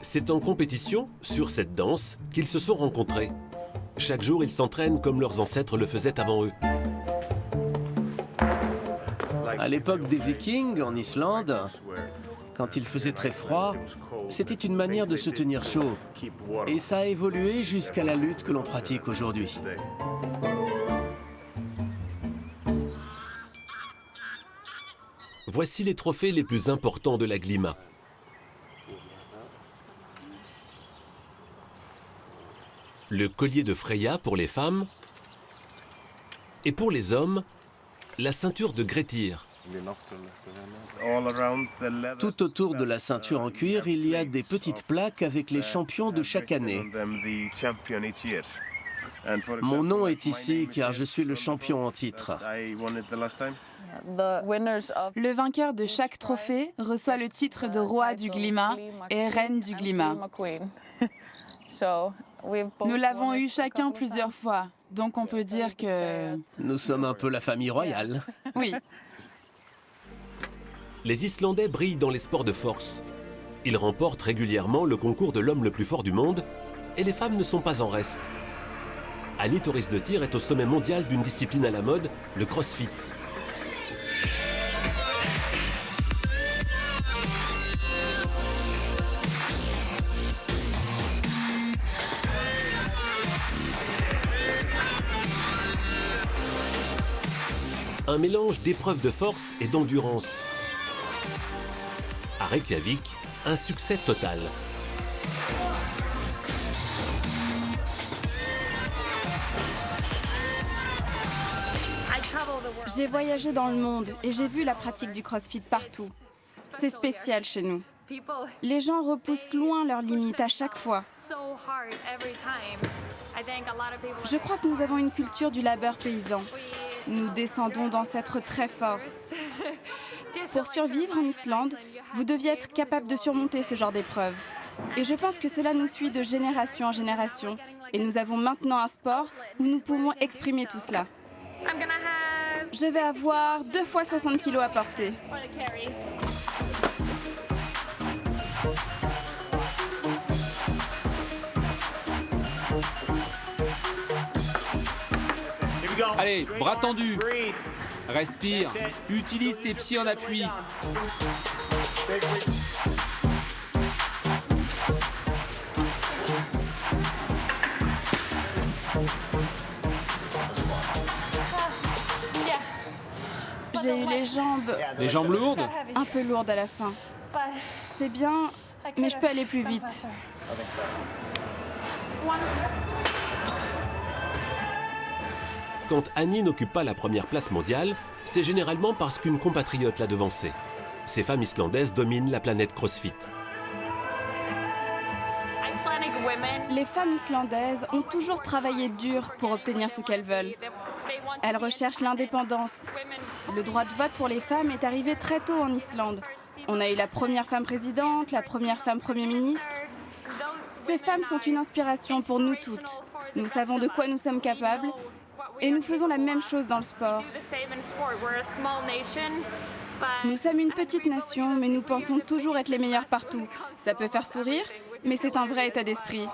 C'est en compétition, sur cette danse, qu'ils se sont rencontrés. Chaque jour, ils s'entraînent comme leurs ancêtres le faisaient avant eux. À l'époque des Vikings, en Islande, quand il faisait très froid, c'était une manière de se tenir chaud. Et ça a évolué jusqu'à la lutte que l'on pratique aujourd'hui. Voici les trophées les plus importants de la glima. Le collier de Freya pour les femmes et pour les hommes, la ceinture de Grettir, Tout autour de la ceinture en cuir, il y a des petites plaques avec les champions de chaque année. Mon nom est ici car je suis le champion en titre. Le vainqueur de chaque trophée reçoit le titre de roi du Glima et reine du Glima. Nous l'avons eu chacun plusieurs fois, donc on peut dire que... Nous sommes un peu la famille royale. Oui. Les Islandais brillent dans les sports de force. Ils remportent régulièrement le concours de l'homme le plus fort du monde et les femmes ne sont pas en reste. Annie Thorisdottir est au sommet mondial d'une discipline à la mode, le crossfit. Un mélange d'épreuves de force et d'endurance. À Reykjavik, un succès total. J'ai voyagé dans le monde et j'ai vu la pratique du CrossFit partout. C'est spécial chez nous. Les gens repoussent loin leurs limites à chaque fois. Je crois que nous avons une culture du labeur paysan. Nous descendons d'ancêtres très forts. Pour survivre en Islande, vous deviez être capable de surmonter ce genre d'épreuve. Et je pense que cela nous suit de génération en génération. Et nous avons maintenant un sport où nous pouvons exprimer tout cela. Je vais avoir 2 fois 60 kilos à porter. Allez, bras tendus. Respire. Utilise tes pieds en appui. J'ai eu les jambes... Les jambes lourdes? Un peu lourdes à la fin. C'est bien, mais je peux aller plus vite. Quand Annie n'occupe pas la première place mondiale, c'est généralement parce qu'une compatriote l'a devancée. Ces femmes islandaises dominent la planète CrossFit. Les femmes islandaises ont toujours travaillé dur pour obtenir ce qu'elles veulent. Elles recherchent l'indépendance. Le droit de vote pour les femmes est arrivé très tôt en Islande. On a eu la première femme présidente, la première femme premier ministre. Ces femmes sont une inspiration pour nous toutes. Nous savons de quoi nous sommes capables et nous faisons la même chose dans le sport. Nous sommes une petite nation, mais nous pensons toujours être les meilleurs partout. Ça peut faire sourire, mais c'est un vrai état d'esprit.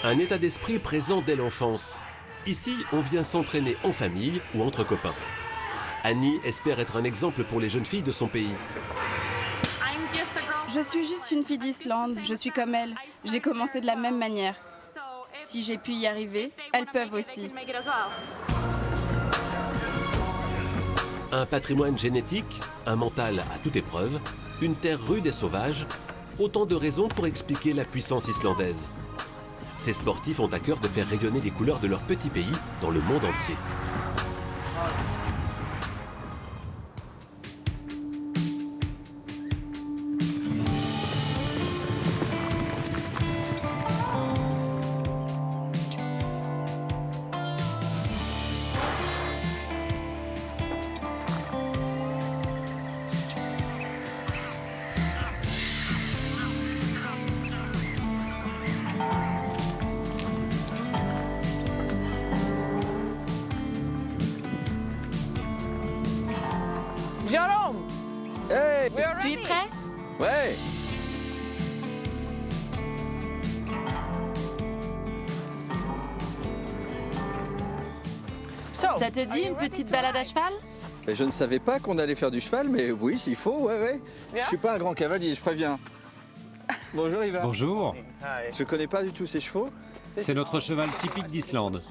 Un état d'esprit présent dès l'enfance. Ici, on vient s'entraîner en famille ou entre copains. Annie espère être un exemple pour les jeunes filles de son pays. Je suis juste une fille d'Islande, je suis comme elle. J'ai commencé de la même manière. Si j'ai pu y arriver, elles peuvent aussi. Un patrimoine génétique, un mental à toute épreuve, une terre rude et sauvage, autant de raisons pour expliquer la puissance islandaise. Ces sportifs ont à cœur de faire rayonner les couleurs de leur petit pays dans le monde entier. Jérôme! Hey! Tu es prêt? Ouais! Ça te dit une petite balade à cheval? Je ne savais pas qu'on allait faire du cheval, mais oui, s'il faut, ouais. Je suis pas un grand cavalier, je préviens. Bonjour Ivan. Bonjour. Je connais pas du tout ces chevaux. C'est notre cheval typique d'Islande.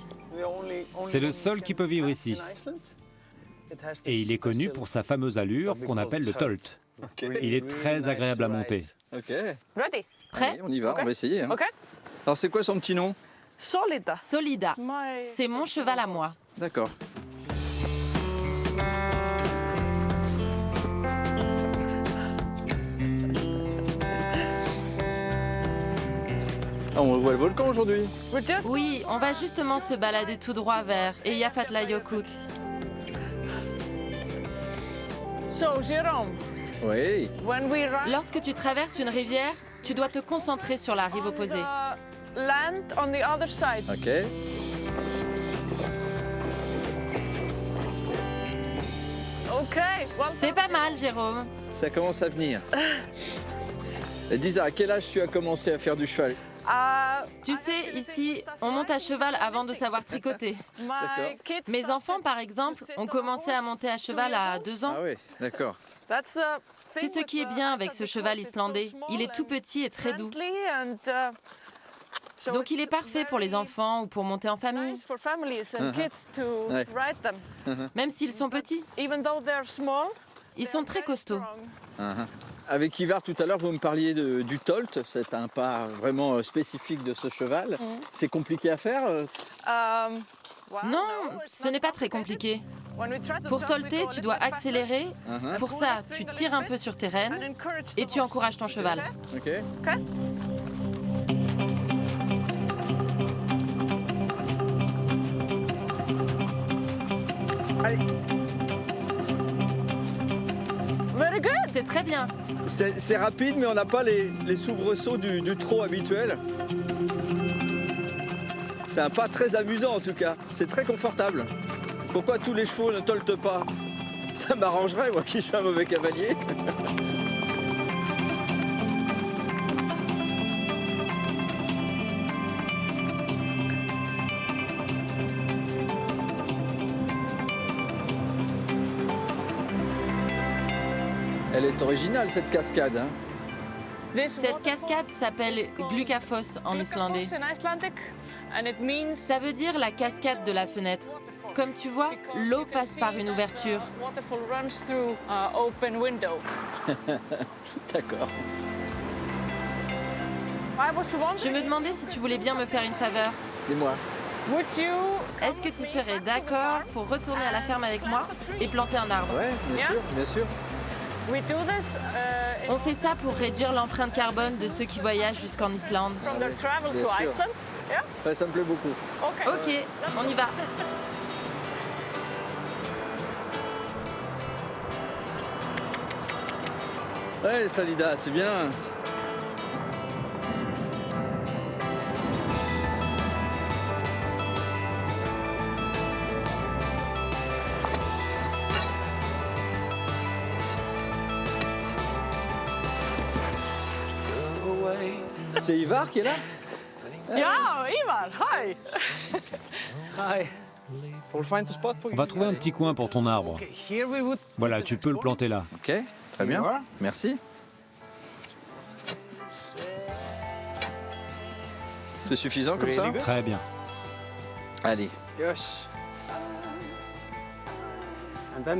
C'est le seul qui peut vivre ici. Et il est connu pour sa fameuse allure qu'on appelle le tolt. Il est très agréable à monter. Ok. Prêt? Allez, on y va, on va essayer. Hein. Ok. Alors c'est quoi son petit nom? Solida. Solida. C'est mon cheval à moi. D'accord. Ah, on voit le volcan aujourd'hui. Oui, on va justement se balader tout droit vers Eyjafjallajökull. Oui. Lorsque tu traverses une rivière, tu dois te concentrer sur la rive opposée. Ok. C'est pas mal, Jérôme. Ça commence à venir. Et dis, à quel âge tu as commencé à faire du cheval? Tu sais, ici, on monte à cheval avant de savoir tricoter. Mes enfants, par exemple, ont commencé à monter à cheval à 2 ans. Ah oui, d'accord. C'est ce qui est bien avec ce cheval islandais. Il est tout petit et très doux. Donc il est parfait pour les enfants ou pour monter en famille. Même s'ils sont petits. Ils sont très costauds. Avec Ivar, tout à l'heure, vous me parliez du tolt. C'est un pas vraiment spécifique de ce cheval. C'est compliqué à faire? Non, ce n'est pas très compliqué. Pour tolter, tu dois accélérer. Pour ça, tu tires un peu sur tes rênes et tu encourages ton cheval. Ok. Allez. C'est très bien. C'est rapide, mais on n'a pas les soubresauts du trot habituel. C'est un pas très amusant en tout cas. C'est très confortable. Pourquoi tous les chevaux ne toltent pas? Ça m'arrangerait, moi qui suis un mauvais cavalier. Elle est originale, cette cascade. Hein. Cette cascade s'appelle Gluggafoss en islandais. Ça veut dire la cascade de la fenêtre. Comme tu vois, l'eau passe par une ouverture. D'accord. Je me demandais si tu voulais bien me faire une faveur. Dis-moi. Est-ce que tu serais d'accord pour retourner à la ferme avec moi et planter un arbre? Ouais, bien sûr, bien sûr. On fait ça pour réduire l'empreinte carbone de ceux qui voyagent jusqu'en Islande. Ouais, ça me plaît beaucoup. Ok, on y va. Ouais, Salida, c'est bien. C'est Ivar qui est là? Ivar, hi. Hi. On va trouver un petit coin pour ton arbre. Voilà, tu peux le planter là. Ok, très bien. Merci. C'est suffisant comme ça? Très bien. Allez.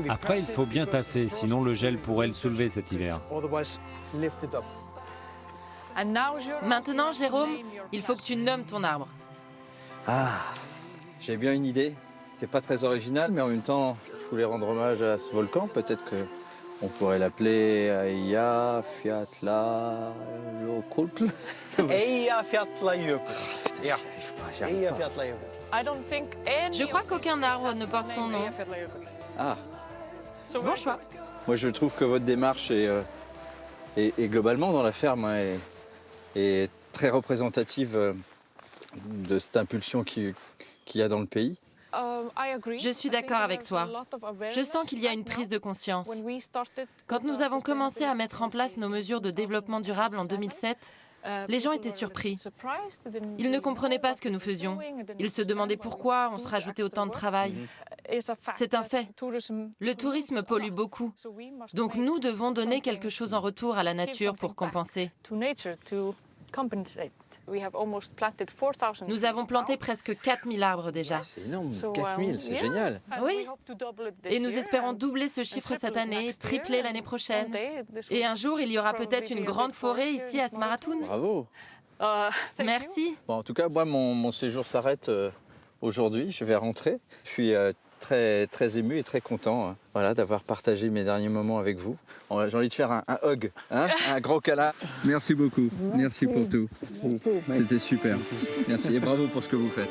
Après, il faut bien tasser, sinon le gel pourrait le soulever cet hiver. Maintenant, Jérôme, il faut que tu nommes ton arbre. Ah, j'ai bien une idée. C'est pas très original, mais en même temps, je voulais rendre hommage à ce volcan. Peut-être qu'on pourrait l'appeler Eyjafjallajökull. Eyjafjallajökull. Je crois qu'aucun arbre ne porte son nom. Ah. Bon choix. Moi, je trouve que votre démarche est globalement dans la ferme est très représentative de cette impulsion qu'il y a dans le pays. Je suis d'accord avec toi. Je sens qu'il y a une prise de conscience. Quand nous avons commencé à mettre en place nos mesures de développement durable en 2007, les gens étaient surpris. Ils ne comprenaient pas ce que nous faisions. Ils se demandaient pourquoi on se rajoutait autant de travail. C'est un fait. Le tourisme pollue beaucoup. Donc nous devons donner quelque chose en retour à la nature pour compenser. Nous avons planté presque 4000 arbres déjà. C'est énorme, 4000, c'est génial. Oui, et nous espérons doubler ce chiffre cette année, tripler l'année prochaine. Et un jour, il y aura peut-être une grande forêt ici à Smaratoon. Bravo. Merci. Bon, en tout cas, moi, mon séjour s'arrête aujourd'hui. Je vais rentrer. Je suis très ému et très content voilà, d'avoir partagé mes derniers moments avec vous. J'ai envie de faire un hug, hein, un gros câlin. Merci beaucoup. Merci pour tout. C'était super. Merci et bravo pour ce que vous faites.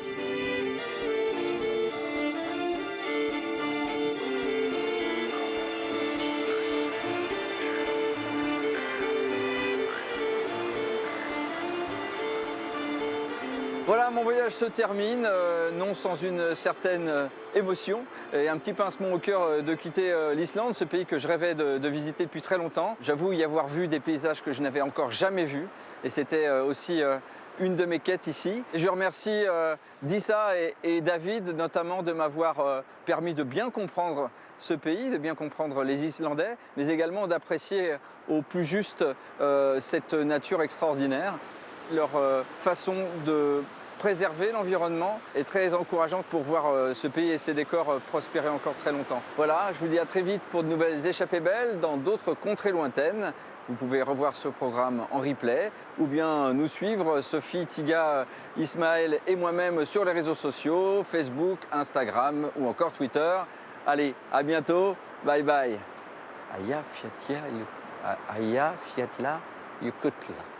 Voilà, mon voyage se termine, non sans une certaine émotion et un petit pincement au cœur de quitter l'Islande, ce pays que je rêvais de visiter depuis très longtemps. J'avoue y avoir vu des paysages que je n'avais encore jamais vus et c'était aussi une de mes quêtes ici. Et je remercie Disa et David notamment de m'avoir permis de bien comprendre ce pays, de bien comprendre les Islandais, mais également d'apprécier au plus juste cette nature extraordinaire. Leur façon de préserver l'environnement est très encourageante pour voir ce pays et ses décors prospérer encore très longtemps. Voilà, je vous dis à très vite pour de nouvelles échappées belles dans d'autres contrées lointaines. Vous pouvez revoir ce programme en replay ou bien nous suivre, Sophie, Tiga, Ismaël et moi-même sur les réseaux sociaux, Facebook, Instagram ou encore Twitter. Allez, à bientôt, bye bye. Aya fiatla yukutla.